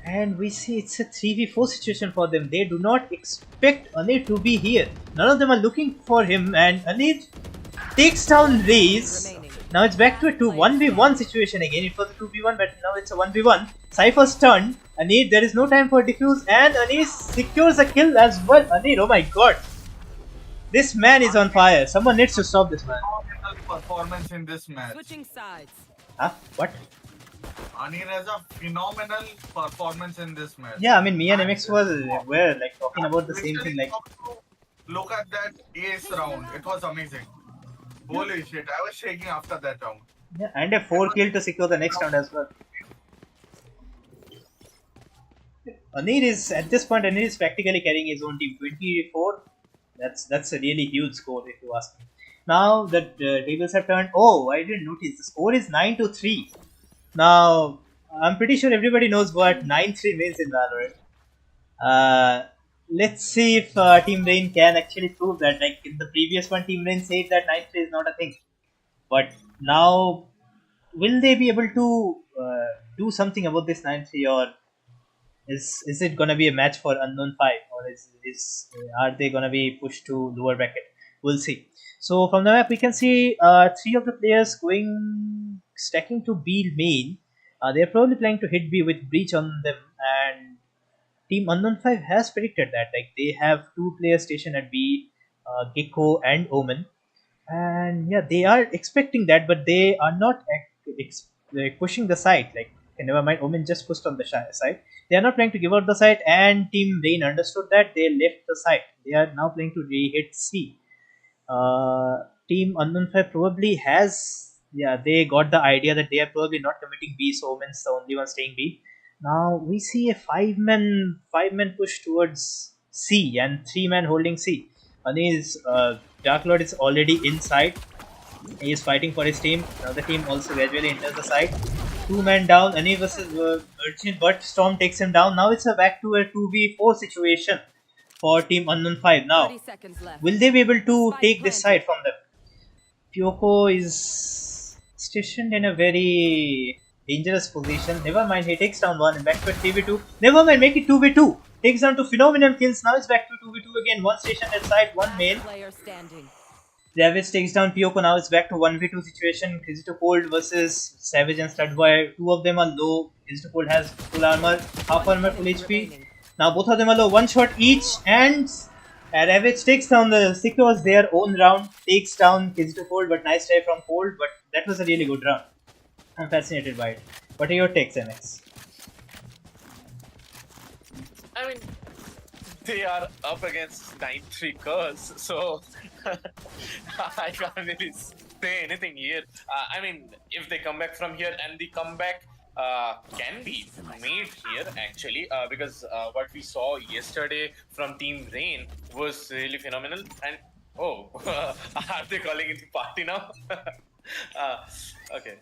And we see it's a 3v4 situation for them. They do not expect Anir to be here. None of them are looking for him, and Anir takes down Raze. Now it's back to a 1v1 situation again. It was a 2v1, but now it's a 1v1. Cypher's turn. Anir, there is no time for defuse, and Anir secures a kill as well. Anir, oh my god. This man is on fire. Someone needs to stop this man. Phenomenal performance in this match. Switching sides. Huh? What? Anir has a phenomenal performance in this match. Yeah, I mean, me and MX were like talking about the same thing. Like, look at that ace round. It was amazing. Holy shit! I was shaking after that round. yeah, and a 4 kill to secure the next round as well. Anir is at this point. Anir is practically carrying his own team. 24. That's a really huge score if you ask me. Now the tables have turned. Oh, I didn't notice. The score is 9-3. Now I'm pretty sure everybody knows what 9-3 means in Valorant. Let's see if Team Rain can actually prove that. Like in the previous one, Team Rain said that 9-3 is not a thing. But now, will they be able to do something about this 9-3, or is it gonna be a match for Unknown 5, or are they gonna be pushed to lower bracket? We'll see. So from the map we can see 3 of the players stacking to B main. They're probably planning to hit B with breach on them, and Team Unknown 5 has predicted that. Like they have 2 players stationed at B. Gecko and Omen. And yeah, they are expecting that, but they are not like pushing the site. Like, okay, never mind, Omen just pushed on the site. They are not planning to give out the site, and Team Rain understood that. They left the site. They are now planning to re-hit C. Team Unknown 5 probably has, yeah, they got the idea that they are probably not committing B, so Omen's the only one staying B. Now we see a five man push towards C and 3 man holding C. Ani's Dark Lord is already inside. He is fighting for his team. Now the team also gradually enters the site. 2 man down. Ani versus Urchin, but Storm takes him down. Now it's a back to a 2v4 situation for Team Unknown 5. Now, will they be able to take this side from them? Pyoko is stationed in a very dangerous position. Never mind, he takes down one and back to a 3v2. Never mind, make it 2v2. Takes down 2 phenomenal kills. Now it's back to 2v2 again. One stationed at side, one main. Savage takes down Pyoko. Now it's back to 1v2 situation. Crazy to Cold versus Savage and Studboy. Two of them are low. Crazy to Cold has full armor, half armor, full HP. Now both of them are low. One shot each, and Ravage takes down secures their own round. Takes down Crazy to Cold, but nice try from Cold. But that was a really good round. I'm fascinated by it. What are your takes, MX? I mean, they are up against 9-3 curse, so I can't really say anything here. I mean, if they come back from here, and the comeback can be made here actually, because what we saw yesterday from Team Rain was really phenomenal. And oh, are they calling it the party now? Okay.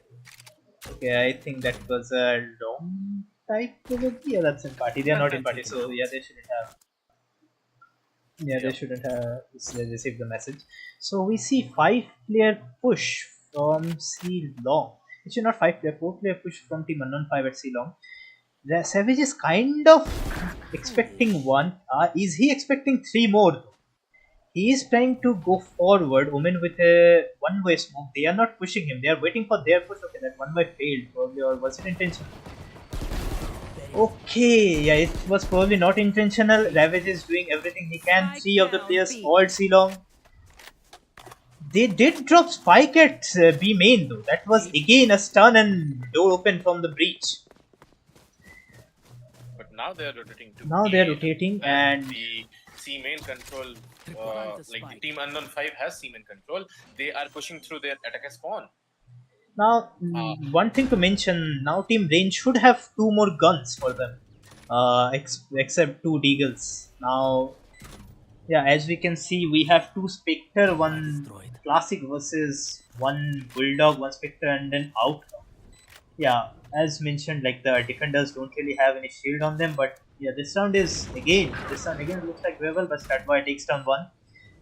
Okay, I think that was a wrong type probably. Yeah, that's in party. They are not in party, so yeah, they shouldn't have. Yeah, they shouldn't have received the message. So we see 5-player push from C Long. Actually, not 5-player, 4-player push from Team Unknown 5 at C Long. The Savage is kind of expecting one. Is he expecting 3 more? He is trying to go forward. Omen with a one-way smoke. They are not pushing him. They are waiting for their push. Okay, that one-way failed probably, or was it intentional? Okay, yeah, it was probably not intentional. Ravage is doing everything he can. 3 of the players all C long. They did drop spike at B main though. That was again a stun and door open from the breach. But now they are rotating to Now they are rotating, and the C main control, like the Team Unknown 5 has C main control. They are pushing through their attacker spawn. now one thing to mention, now Team Rain should have 2 more guns for them. Except 2 Deagles. Now, yeah, as we can see, we have 2 Spectre, 1 Classic versus 1 Bulldog, 1 Spectre, and then out. Yeah, as mentioned, like the defenders don't really have any shield on them, but yeah, this round again looks like Revel, but Statboy takes down 1.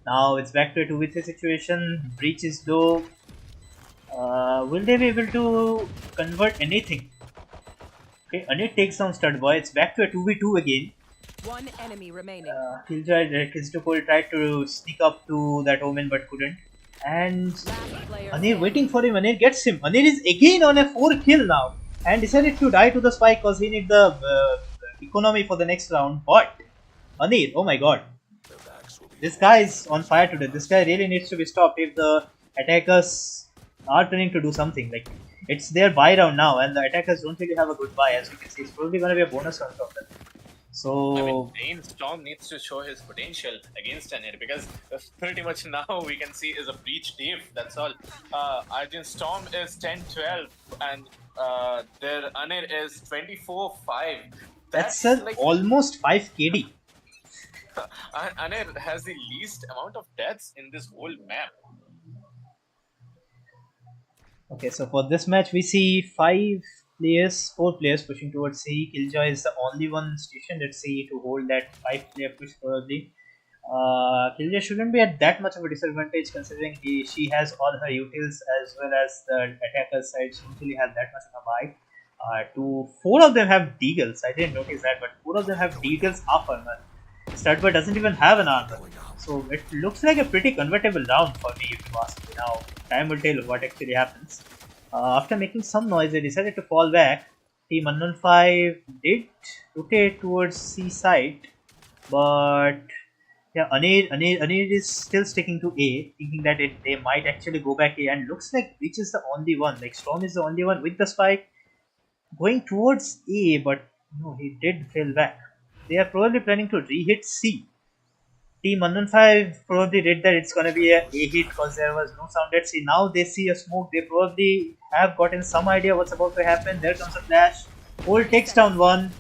Now it's back to a 2v3 situation. Breach is low. Will they be able to convert anything? Okay, Anit takes down Studboy. It's back to a 2v2 again. One enemy remaining. Killjoy Kiztopol tried to sneak up to that Omen but couldn't. And Anir waiting for him. Anir gets him. Anir is again on a 4 kill now. And decided to die to the spike because he needs the economy for the next round. But Anir, oh my god. This guy is on fire today. This guy really needs to be stopped if the attackers are planning to do something. Like, it's their buy round now, and the attackers don't really have a good buy. As you can see, it's probably going to be a bonus round from them. So, I mean, Rain Storm needs to show his potential against Anir, because pretty much now we can see is a breach div. That's all. Arjun Storm is 10-12, and their Anir is 24-5. That's like, almost 5 KD. Anir has the least amount of deaths in this whole map. Okay, so for this match, we see 4 players pushing towards C. Killjoy is the only one stationed at C to hold that 5-player push probably. Killjoy shouldn't be at that much of a disadvantage considering she has all her utils as well as the attacker's side. She don't really have that much of a buy. 4 of them have deagles. I didn't notice that, but 4 of them have deagles half armor. Studboy doesn't even have an armor. So it looks like a pretty convertible round for me if you ask me. Now, time will tell what actually happens. After making some noise, they decided to fall back. Team Unknown 5 did rotate towards C side, but Yeah, Anir is still sticking to A, thinking that they might actually go back A, and looks like Breach is the only one. Like Storm is the only one with the spike going towards A, but no, he did fail back. They are probably planning to re-hit C. Team Unknown 5 probably read that it's gonna be a hit because there was no sound at C. Now they see a smoke, they probably have gotten some idea what's about to happen. There comes a flash. Old takes down one,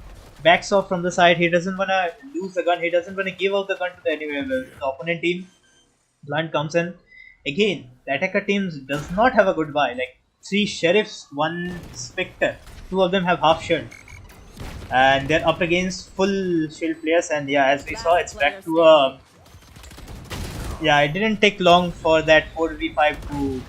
backs off from the side. He doesn't wanna lose the gun, he doesn't wanna give out the gun to the opponent team. Blunt comes in. Again, the attacker team does not have a good buy. Like 3 sheriffs, 1 spectre. 2 of them have half shield. And they're up against full shield players, and yeah, as we saw, it's back to a. Yeah, it didn't take long for that 4v5 to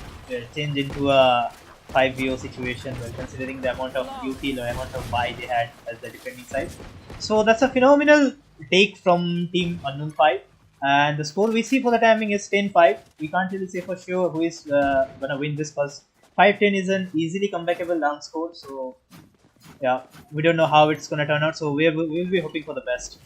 change into a 5v0 situation, well, considering the amount of util or amount of buy they had as the defending side. So that's a phenomenal take from Team Unknown 5. And the score we see for the timing is 10-5. We can't really say for sure who is gonna win this because 5-10 is an easily comebackable down score. So yeah, we don't know how it's gonna turn out. So we'll be hoping for the best.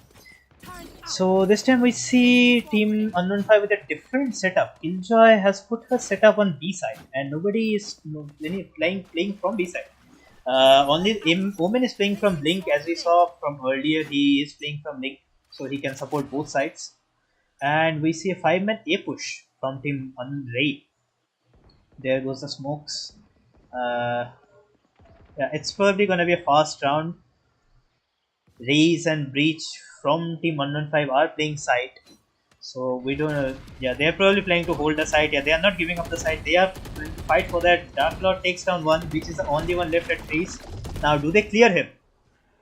So this time we see Team Unknown 5 with a different setup. Killjoy has put her setup on B side, and nobody is playing from B side. Only Omen is playing from Link, as we saw from earlier. He is playing from Link, so he can support both sides. And we see a 5-man A push from Team Unraid. There goes the smokes. Yeah, it's probably gonna be a fast round. Raze and Breach from Team 115 are playing side. So we don't yeah, they're probably planning to hold the side. Yeah, they are not giving up the side. They are going to fight for that. Dark Lord takes down one, which is the only one left at trees. Now do they clear him?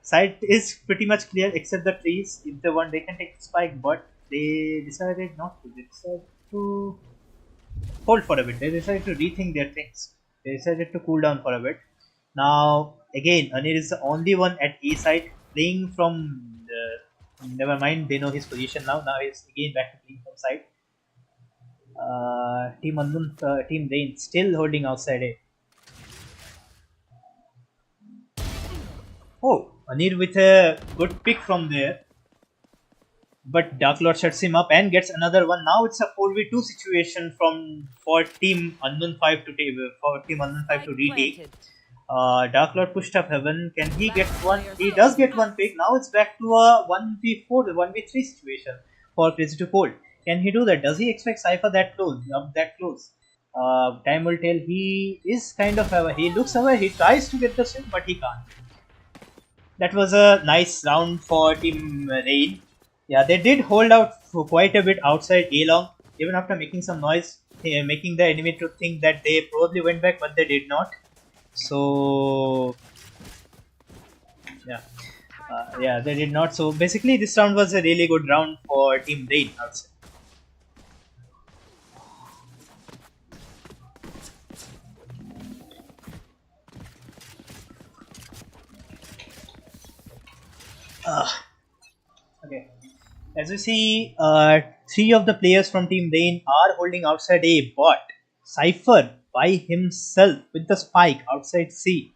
Side is pretty much clear except the trees. If they want, they can take the spike, but they decided not to. They decided to hold for a bit. They decided to rethink their things. They decided to cool down for a bit. Now again, Anir is the only one at A side playing from the. Never mind, they know his position now. Now he's again back to playing from side. Team Unknown, Team Rain still holding outside A. Oh, Anir with a good pick from there. But Dark Lord shuts him up and gets another one. Now it's a 4v2 situation for Team Unknown 5 to retake. Dark Lord pushed up heaven. Can he get one? He does get one pick. Now it's back to a 1v4, 1v3 situation for Crazy to Cold. Can he do that? Does he expect Cypher that close? Time will tell. He is kind of aware. He looks aware. He tries to get the swing, but he can't. That was a nice round for Team Rain. Yeah, they did hold out for quite a bit outside A long, even after making some noise, making the enemy to think that they probably went back, but they did not. So yeah, they did not. So basically, this round was a really good round for Team Rain, I would say. Okay, as we see, 3 of the players from Team Rain are holding outside A, but Cypher by himself with the spike outside C.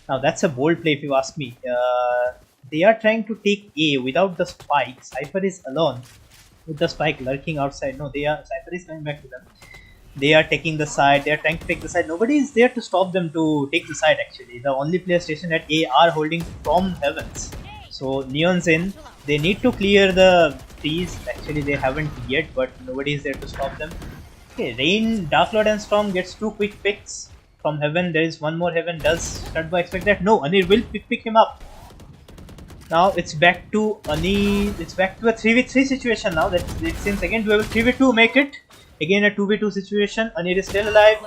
Now that's a bold play if you ask me. They are trying to take A without the spike. Cypher is alone with the spike lurking outside. No, Cypher is coming back to them. They are taking the side. They are trying to take the side. Nobody is there to stop them to take the side actually. The only players stationed at A are holding from heavens. So Neon's in. They need to clear the trees. Actually they haven't yet, but nobody is there to stop them. Okay, Rain, Dark Lord and Storm gets 2 quick picks from heaven. There is one more heaven. Does Shadba expect that? No, Anir will pick him up. Now it's back to Anir. It's back to a 3v3 situation now. That it seems again to have a 3v2 make it. Again a 2v2 situation. Anir is still alive.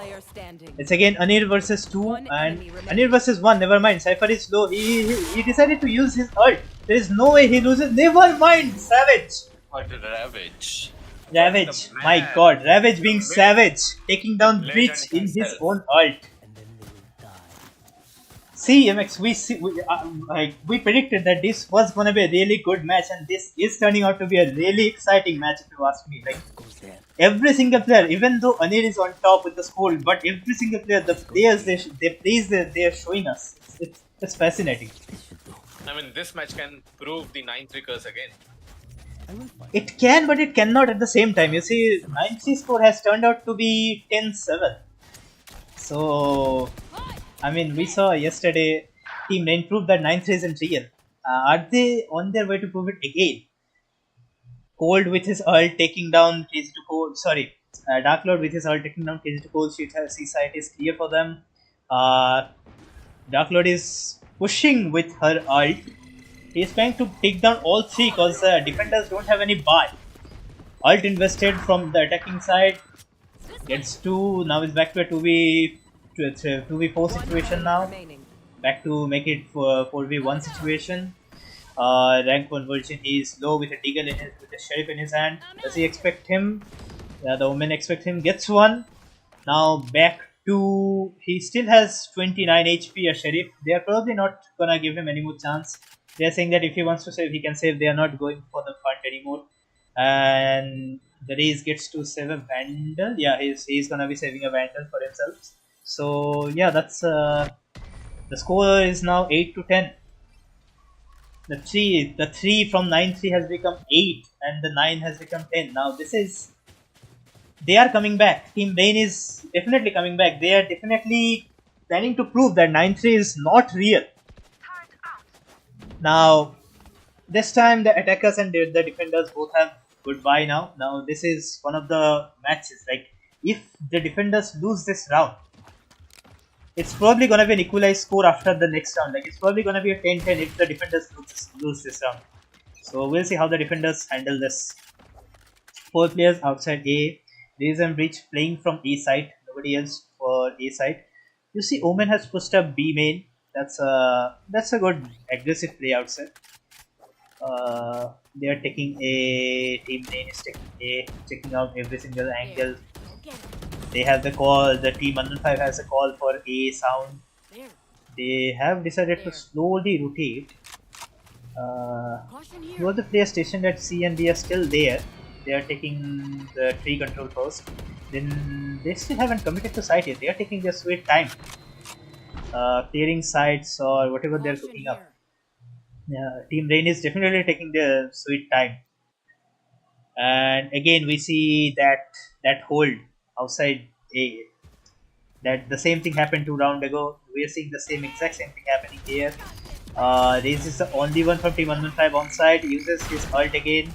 It's again Anir versus 2 and Anir versus 1. Never mind. Cypher is low. He decided to use his ult. There is no way he loses. Never mind. Savage. What a Ravage. Ravage, my god, Ravage being savage, taking down Breach in his own ult. See, MX, we predicted that this was gonna be a really good match, and this is turning out to be a really exciting match if you ask me. Like every single player, even though Anir is on top with the score, but every single player, the players they are showing us, it's fascinating. I mean, this match can prove the 9-3 curse again. I will fight. It can, but it cannot at the same time. You see, 9-3 score has turned out to be 10-7. So, I mean, we saw yesterday Team Rain proved that 9-3 isn't real. Are they on their way to prove it again? Cold with his ult taking down KZ2 Cold. Sorry, Dark Lord with his ult taking down KZ2 Cold. Seaside is clear for them. Dark Lord is pushing with her ult. He is trying to take down all three because defenders don't have any buy. Ult invested from the attacking side. Gets two. Now it's back to a 2v4 One situation enemy now. remaining. Back to make it for 4v1 situation. Rank 1 Virgin, he is low with a deagle in his, with a sheriff in his hand. Does he expect him? Yeah, the woman expect him. Gets one. Now back to, he still has 29 HP, a sheriff. They are probably not gonna give him any more chance. They are saying that if he wants to save, he can save. They are not going for the fund anymore. And the race gets to save a vandal. Yeah, he's gonna be saving a vandal for himself. So yeah, that's the score is now 8-10. The three from 9-3 has become 8 and the 9 has become 10. Now this is, they are coming back. Team Rain is definitely coming back. They are definitely planning to prove that 9-3 is not real. Now this time the attackers and the defenders both have goodbye now. Now this is one of the matches, like if the defenders lose this round, it's probably gonna be an equalized score after the next round. Like it's probably gonna be a 10-10 if the defenders lose this round. So we'll see how the defenders handle this. 4 players outside A. Raze and Breach playing from A side. Nobody else for A side. You see, Omen has pushed up B main. That's a good aggressive play outside. They are taking A. Team Rain is taking A, checking out every single angle. They have the call. The team Unknown 5 has a call for A sound. They have decided to slowly rotate. Two of the players stationed at C and D are still there. They are taking the tree control first. Then they still haven't committed to site yet. They are taking their sweet time. Clearing sites or whatever they're cooking up. Yeah, Team Rain is definitely taking their sweet time. And again we see that hold outside A. That the same thing happened 2 rounds ago. We are seeing the exact same thing happening here. Raze is the only one from Team 115 on side. Uses his ult again.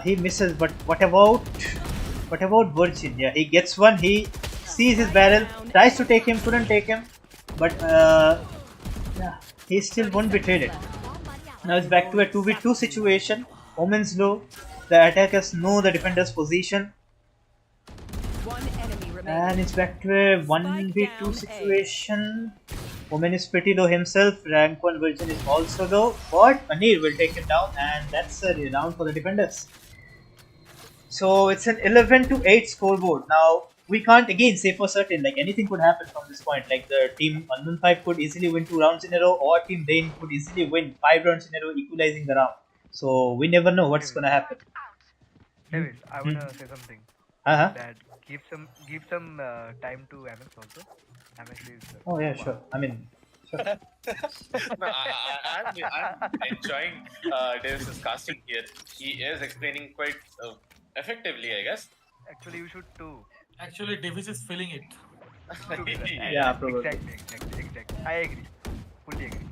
He misses, but what about Virgin? Yeah, he gets one. He sees his barrel, tries to take him, couldn't take him, but yeah, he still won't betray it. Now it's back to a 2v2 situation. Omen's low. The attackers know the defender's position. One enemy remaining. And it's back to a 1v2 situation. Omen is pretty low himself. Rank 1 Virgin is also low. But Anir will take him down, and that's a round for the defenders. So it's an 11-8 scoreboard. Now we can't again say for certain, like anything could happen from this point. Like the team Unknown 5 could easily win 2 rounds in a row, or Team Rain could easily win 5 rounds in a row, equalizing the round. So we never know what's gonna happen. Davis, I wanna say something. Uh-huh. That give some time to Amex also. Amex is. Oh yeah, sure. I mean, sure. No, I'm enjoying Davis's casting here. He is explaining quite effectively, I guess. Actually, you should too. Actually, Davis is feeling it. Yeah, probably. Exactly. I agree. Fully agree.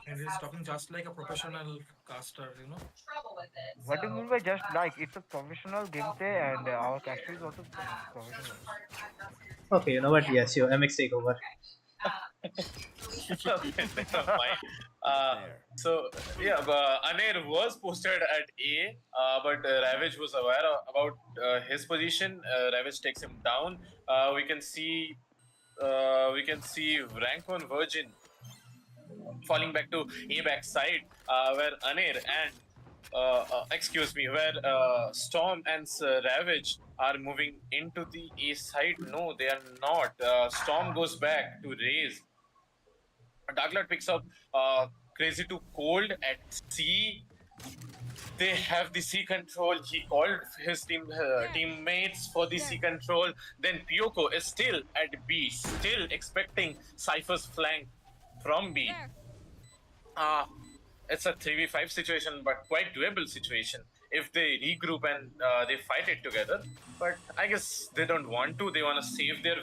And he's talking just like a professional caster, you know. What do you mean by just like? It's a professional gameplay, and our caster is also professional. Okay, you know what? Yes, your MX take over. So yeah, Anir was posted at A, but Ravage was aware about his position. Ravage takes him down. We can see rank 1 Virgin falling back to A back side, where Anir and where Storm and Ravage are moving into the A side. No, they are not. Storm goes back to Raze. Darklord picks up Crazy to Cold at C. They have the C control. He called his teammates for the C control. Then Pyoko is still at B, still expecting Cypher's flank from B. it's a 3v5 situation, but quite doable situation if they regroup and they fight it together. But I guess they don't want to. They want to save their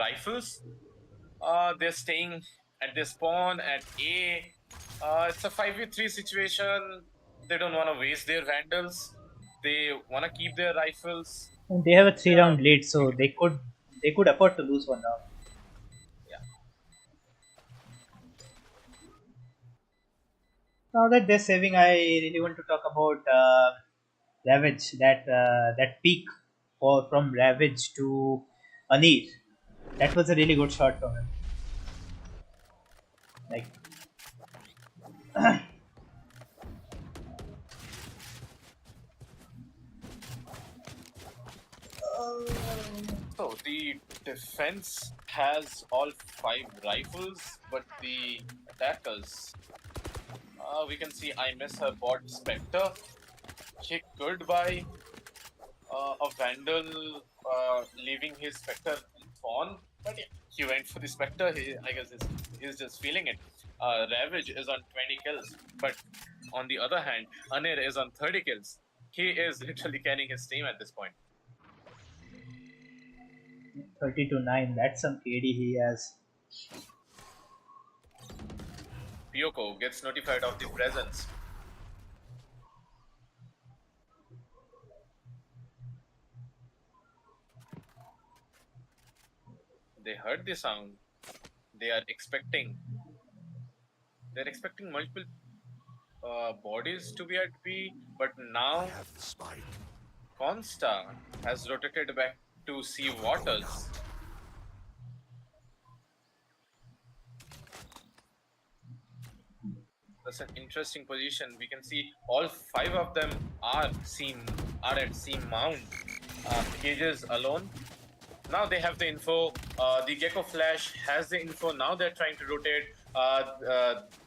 rifles. They're staying at their spawn at A. It's a 5v3 situation. They don't want to waste their vandals. They want to keep their rifles. And they have a 3-round Yeah. lead, so they could afford to lose one round. Yeah. Now that they're saving, I really want to talk about Ravage. That peak from Ravage to Anir. That was a really good shot from him. Like So the defense has all 5 rifles, but the attackers, we can see I miss her bot Spectre. She could buy a Vandal leaving his Spectre spawn, but yeah, he went for the Spectre. I guess he's just feeling it. Ravage is on 20 kills, but on the other hand, Anir is on 30 kills. He is literally carrying his team at this point. 30-9. That's some KD he has. Pyoko gets notified of the presence. They heard the sound. They are expecting. They're expecting multiple bodies to be at B, but now Consta has rotated back to C waters. That's an interesting position. We can see all 5 of them are at C mount. Cages alone. Now they have the info. The Gecko Flash has the info. Now they're trying to rotate.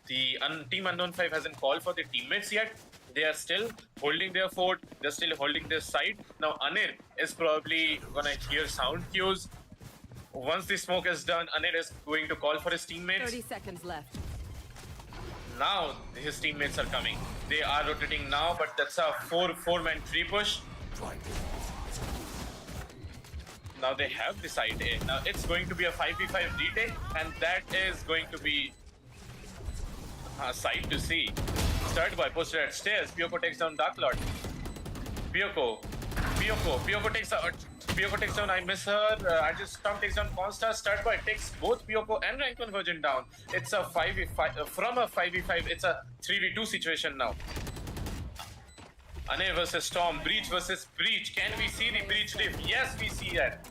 The Team Unknown 5 hasn't called for the teammates yet. They are still holding their fort. They're still holding their side. Now Anir is probably gonna hear sound cues. Once the smoke is done, Anir is going to call for his teammates. 30 seconds left. Now his teammates are coming. They are rotating now, but that's a 4-man tree push. Now they have the side A. Now it's going to be a 5v5 retake, and that is going to be a sight to see. Started by posted at stairs. Pyoko takes down Dark Lord. Pyoko takes down. I miss her. I just Tom takes down Consta. Start by takes both Pyoko and Rank 1 Virgin down. It's a 5v5 from a 5v5. It's a 3v2 situation now. Ane versus Storm. Breach versus Breach. Can we see the Breach diff? Yes, we see that.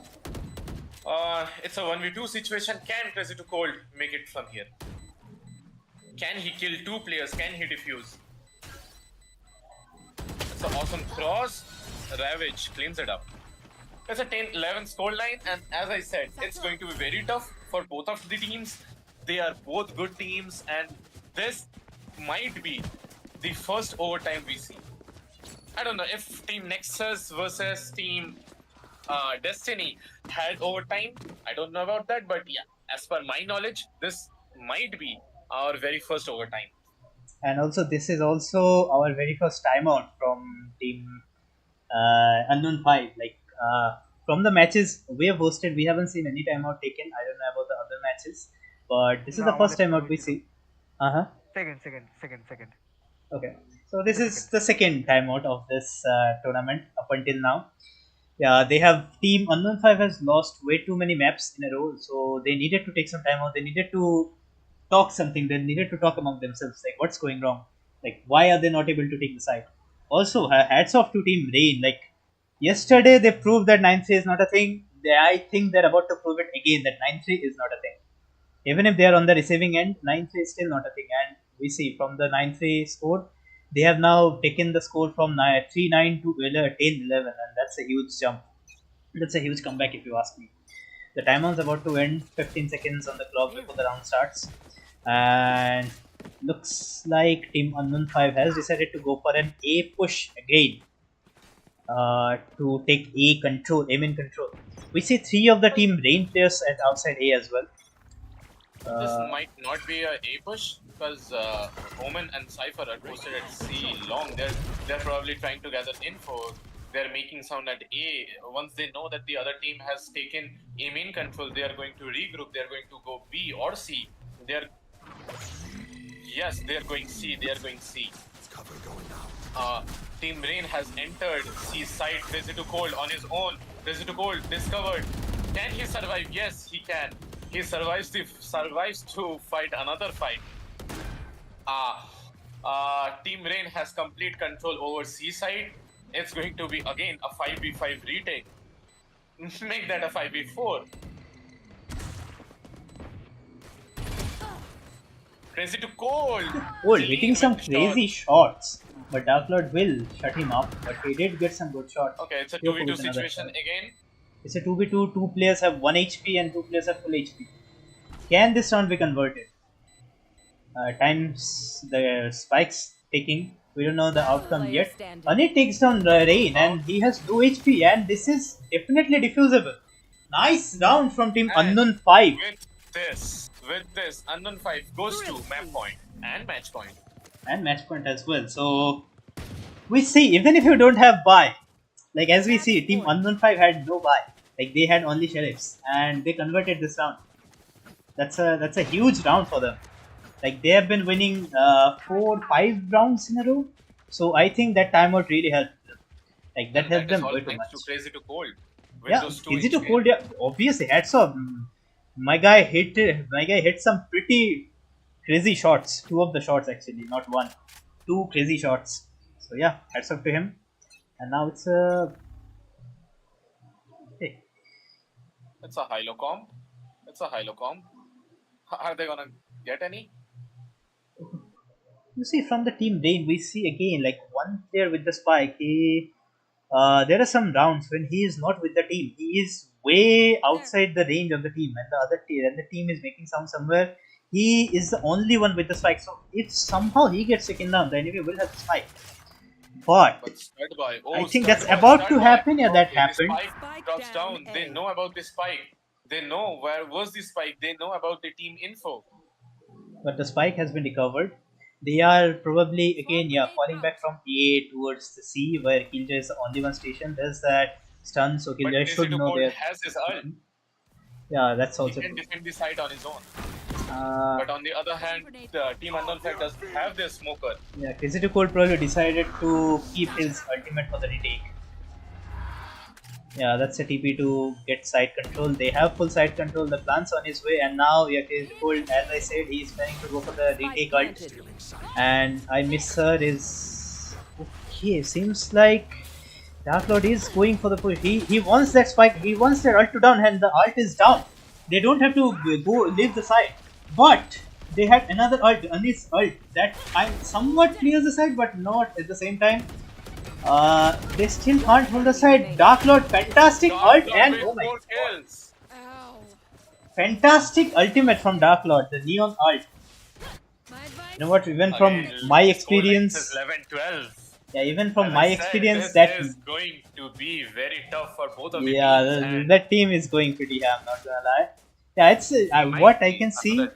It's a 1v2 situation. Can Crazy to Cold make it from here? Can he kill 2 players? Can he defuse? It's an awesome cross. Ravage cleans it up. It's a 10-11 scoreline, and as I said, it's going to be very tough for both of the teams. They are both good teams, and this might be the first overtime we see. I don't know if Team Nexus versus Team Destiny had overtime. I don't know about that, but yeah, as per my knowledge, this might be our very first overtime. And also, this is also our very first timeout from Team Unknown 5. Like, from the matches we have hosted, we haven't seen any timeout taken. I don't know about the other matches, but this is the first timeout we see. Second. Okay, so this is the second timeout of this tournament up until now. Yeah, they have Team Unknown 5 has lost way too many maps in a row, so they needed to take some time out. They needed to talk something. They needed to talk among themselves, like what's going wrong, like why are they not able to take the side. Also, hats off to Team Rain. Like yesterday, they proved that 9-3 is not a thing. I think they're about to prove it again that 9-3 is not a thing. Even if they are on the receiving end, 9-3 is still not a thing. And we see from the 9-3 score, they have now taken the score from 3-9 to 10-11, and that's a huge jump. That's a huge comeback if you ask me. The timeout's about to end, 15 seconds on the clock before the round starts. And looks like Team Unknown 5 has decided to go for an A push again to take A control, aim in control. We see 3 of the Team Rain players at outside A as well. This might not be a push. because Omen and Cypher are posted at C long. They're probably trying to gather info. They're making sound at A. Once they know that the other team has taken A main control, they are going to regroup. They're going to go B or C. They're going C. They are going C. Team Rain has entered C side. Crazy to Cold on his own. Crazy to Cold discovered. Can he survive? Yes, he can. He survives to fight another fight. Team Rain has complete control over C side. It's going to be again a 5v5 retake. Make that a 5v4. Crazy to Cold. Cold hitting some crazy shots, but Dark Lord will shut him up. But he did get some good shots. Okay, it's a 2v2 situation again. It's a 2v2. Two players have 1 HP and 2 players have full HP. Can this round be converted? Times the spikes ticking. We don't know the outcome yet. Ani takes down Rain and he has 2 HP and this is definitely diffusable. Nice round from Team Unknown 5. With this, Unknown 5 goes to map point and match point. And match point as well. So we see, even if you don't have buy, like as we see, Team Unknown 5 had no buy. Like they had only sheriffs and they converted this round. That's a huge round for them. Like they have been winning 4-5 rounds in a row. So I think that timeout really helped them. Like that helped them way too much. Crazy to Cold. Yeah, Crazy to Cold. Yeah, obviously hats off. My guy hit some pretty crazy shots. 2 of the shots actually, not 1. 2 crazy shots. So yeah, hats off to him. And now it's a It's a high-low comp. Are they gonna get any? You see, from the Team Rain, we see again like one player with the spike. There are some rounds when he is not with the team. He is way outside the range of the team, and the team is making sound somewhere. He is the only one with the spike. So if somehow he gets taken down, the enemy will have the spike. But I think that's about to happen. Yeah, that happened. Spike drops down. They know about the spike. They know where was the spike. They know about the team info. But the spike has been recovered. They are probably again, falling back from A towards the C, where Killjoy is the only one station. There's that stun, so Killjoy should know there. Has his ult. Yeah, that's also he can defend the site on his own. But on the other hand, the Team Unknown 5 doesn't have their smoker. Yeah, Crazy to Cold probably decided to keep his ultimate for the retake. Yeah, that's a TP to get side control. They have full side control. The plan's on his way, and now Crazy to Cold, as I said, he's planning to go for the retake ult. And I miss her is okay. Seems like Dark Lord is going for the push. He wants that spike. He wants that ult to down, and the ult is down. They don't have to go leave the side. But they had another ult, Anis ult, that somewhat clears the side, but not at the same time. They still can't hold the side. Dark Lord, fantastic ult, and oh my god. Fantastic ultimate from Dark Lord, the Neon ult. You know what, even from my experience, 11-12. yeah, even from my experience, that is going to be very tough for both of you. Yeah, that team is going pretty ham, not gonna lie. Yeah, it's what I can see.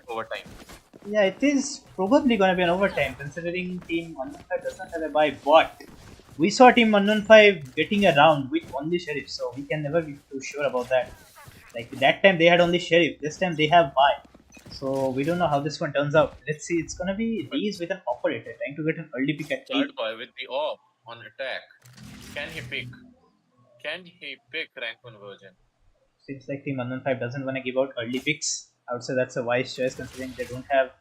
Yeah, it is probably gonna be an overtime, considering Team Unknown 5 doesn't have a buy. But we saw Team Unknown 5 getting a round with only Sheriff, so we can never be too sure about that. Like that time they had only Sheriff, this time they have buy. So we don't know how this one turns out. Let's see, it's gonna be Reese with an operator trying to get an early pick at 8. Third boy with the op on attack. Can he pick? Rank 1 Virgin? Seems like Team Unknown 5 doesn't want to give out early picks. I would say that's a wise choice considering they don't have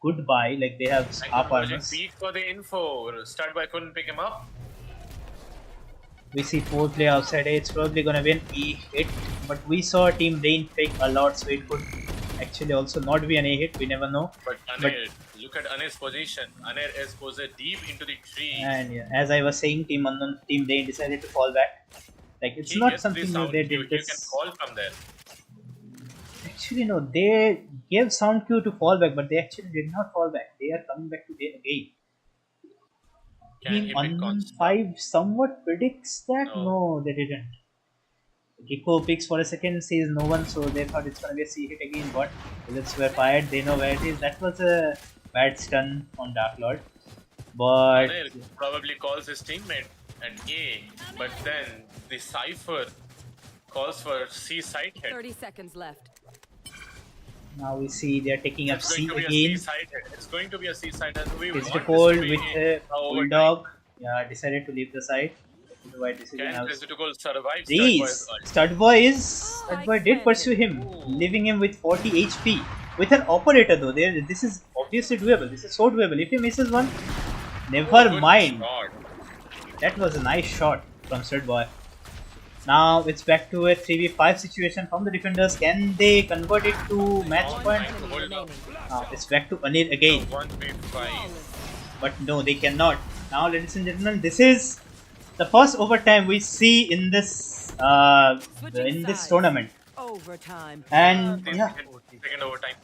good buy, like they have half armors. Peek for the info. Start by couldn't pick him up. We see 4 player outside A, it's probably gonna be an E hit, but we saw Team Rain pick a lot, so it could actually also not be an A hit, we never know. But Anir, look at Anir's position. Anir is posted deep into the tree. And yeah, as I was saying, Team Rain decided to fall back. Like it's not something new, they did this. You can call from there. Actually no, they gave sound cue to fall back, but they actually did not fall back. They are coming back to A again. Team Unknown 5 somewhat predicts that? No, they didn't. Kiko picks for a second, says no one, so they thought it's gonna be a C hit again, but bullets were fired, they know where it is. That was a bad stun on Dark Lord. But Anil probably calls his teammate at A, but then the Cypher calls for C side hit. 30 seconds left. now we see they're taking up It's going C to be a C again. side hit. It's going to be a C side hit. We Is want it this to cold be with overtime. Bulldog? Yeah, decided to leave the side. This is the right decision. Can Residue survive Sturboy's Jeez, ult? Studboy did pursue him, leaving him with 40 HP. With an operator though, this is obviously doable. This is so doable. If he misses one, never Good mind. shot. That was a nice shot from Studboy. Now it's back to a 3v5 situation from the defenders. Can they convert it to match point? Now it's back to Anil again. 1v5. But no, they cannot. Now, ladies and gentlemen, this is the first overtime we see in this tournament. Overtime. And yeah, Second overtime.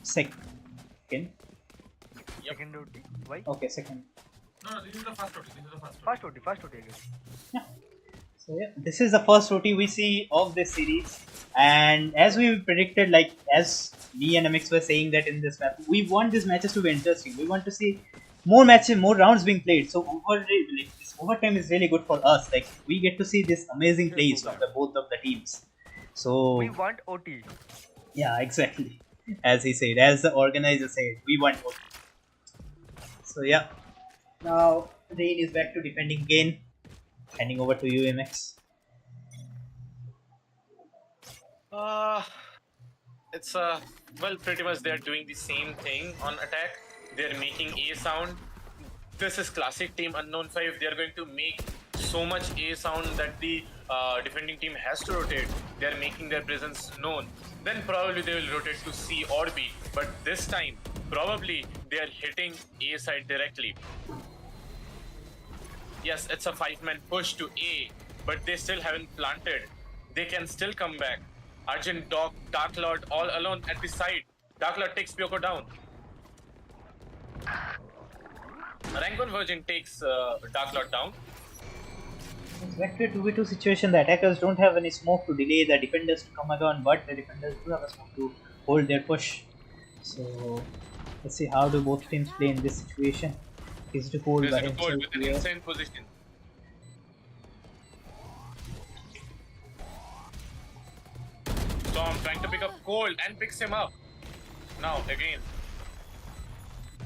second. Second OT. Why? Okay, second. No, this is the first OT. This is the first OT. First OT. First OT again. Yeah. So yeah, this is the first OT we see of this series, and as we predicted, like as me and MX were saying that in this map, we want these matches to be interesting. We want to see more matches, more rounds being played. So this overtime is really good for us. Like we get to see this amazing plays from both of the teams. So We want OT. yeah, exactly. As he said, as the organizer said, we want OT. So yeah, now Rain is back to defending again. Handing over to you, MX. It's well, pretty much they're doing the same thing on attack. They're making A sound. This is classic Team Unknown 5. They're going to make so much A sound that the defending team has to rotate. They're making their presence known. Then probably they will rotate to C or B. But this time, probably they are hitting A side directly. Yes, it's a 5-man push to A, but they still haven't planted. They can still come back. Arjun, Doc, Dark Lord all alone at the side. Dark Lord takes Pyoko down. Rank 1 Virgin takes Dark Lord down. It's back to a 2v2 situation. The attackers don't have any smoke to delay the defenders to come again, but the defenders do have a smoke to hold their push. So let's see how do both teams play in this situation. Is to hold by himself with an here. insane position. Storm trying to pick up Cold and picks him up. Now again.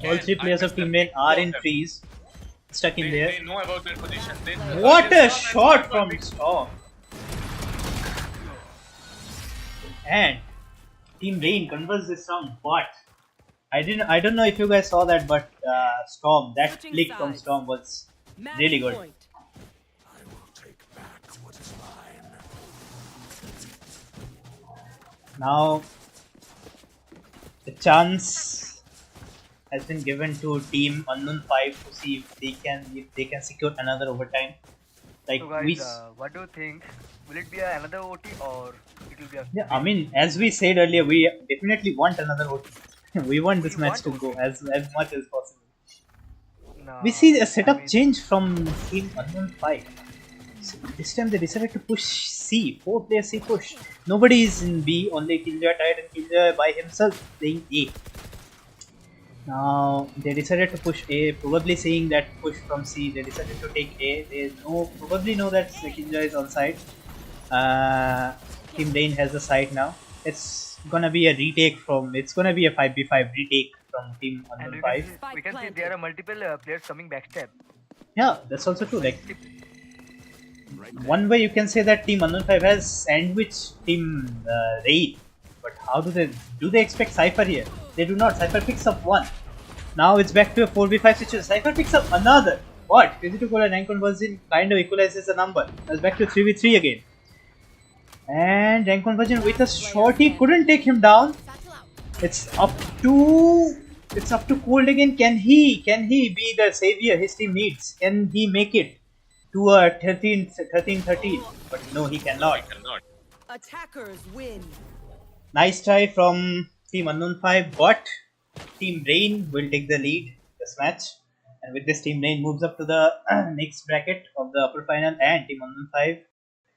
All three players of Team Lane are in trees, stuck in there. They know about their position. What a shot from Storm! And Team Rain converts this round, but I don't know if you guys saw that, but Storm, that flick from Storm was really good. Now the chance has been given to Team Unknown 5 to see if they can secure another overtime. Like So guys, what do you think? Will it be another OT or it will be a... Yeah, I mean, as we said earlier, we definitely want another OT. We want this match to go as much as possible. No, We see a setup change from Team Unknown 5. So this time they decided to push C, 4-player C push. Nobody is in B, only Killjoy tied and Killjoy by himself playing A. Now they decided to push A, probably seeing that push from C, they decided to take A. They probably know that Killjoy is on side. Team Rain has the side now. It's gonna be a retake it's gonna be a 5v5 retake from Team Unknown 5. We can see there are multiple players coming backstab. Yeah, that's also true. Like one way you can say that Team Unknown 5 has sandwiched Team Raid, but how do they expect Cypher here? They do not. Cypher picks up one. Now it's back to a 4v5 situation. Cypher picks up another. What? Crazy to call a rank conversion kind of equalizes the number. It's back to 3v3 again. And rank conversion with a shorty couldn't take him down. It's up to Cold again. Can he be the savior his team needs? Can he make it to a 13-13? But no, he cannot. Attackers win. Nice try from Team Unknown 5, but Team Rain will take the lead this match. And with this, Team Rain moves up to the next bracket of the upper final, and Team Unknown 5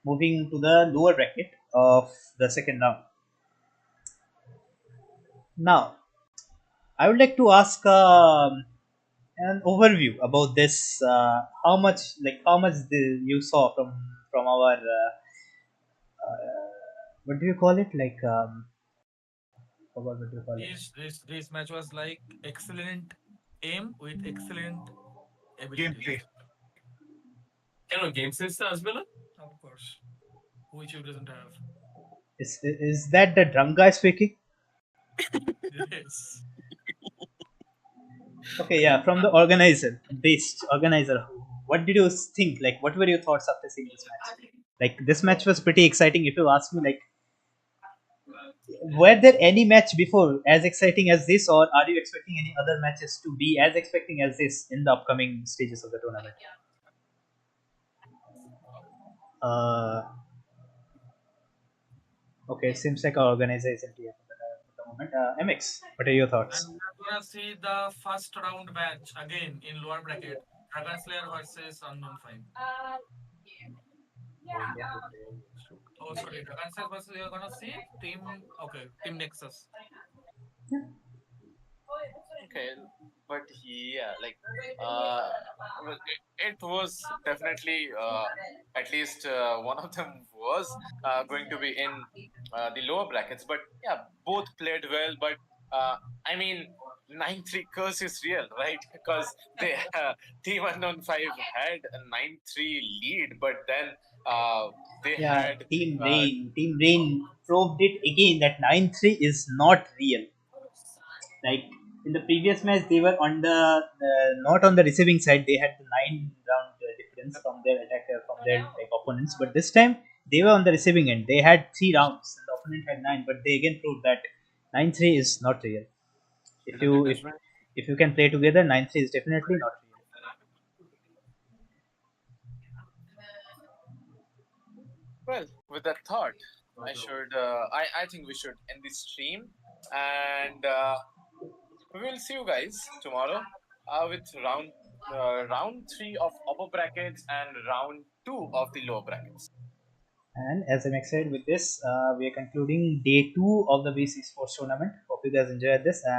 moving to the lower bracket of the second round. Now, I would like to ask an overview about this. How much you saw from our what do you call it? Forgot what do you call it? This match was like excellent aim with excellent abilities. Gameplay. game sense as well. Of course, which you doesn't have. Is that the drum guy speaking? Yes. Okay, yeah, from the organizer. What did you think? Like, what were your thoughts after seeing this match? Like, this match was pretty exciting. If you ask me, like, were there any match before as exciting as this, or are you expecting any other matches to be as expecting as this in the upcoming stages of the tournament? Uh, okay, seems like our organizer isn't here for the moment. MX, what are your And thoughts? we're gonna see the first round match again in lower bracket. Dragon Slayer versus Unknown 5. Oh, sorry, Dragon Slayer versus you're gonna see Team Nexus. Okay, but yeah, like well, it was definitely at least one of them was going to be in the lower brackets. But yeah, both played well. But uh, I mean, 9-3 curse is real, right? Because they Team Unknown 5 had a 9-3 lead, but then they Yeah, had Team uh, Rain. Team Rain proved it again that 9-3 is not real. Like in the previous match, they were on the not on the receiving side. They had the 9 round difference from their attacker from their like opponents. But this time they were on the receiving end. They had 3 rounds, and the opponent had 9. But they again proved that 9-3 is not real. If you if you can play together, 9-3 is definitely not real. well, with that thought, I think we should end the stream, and we will see you guys tomorrow with round three of upper brackets and round two of the lower brackets. And as I'm excited with this, we are concluding day 2 of the Beast Esports Tournament. Hope you guys enjoyed this. And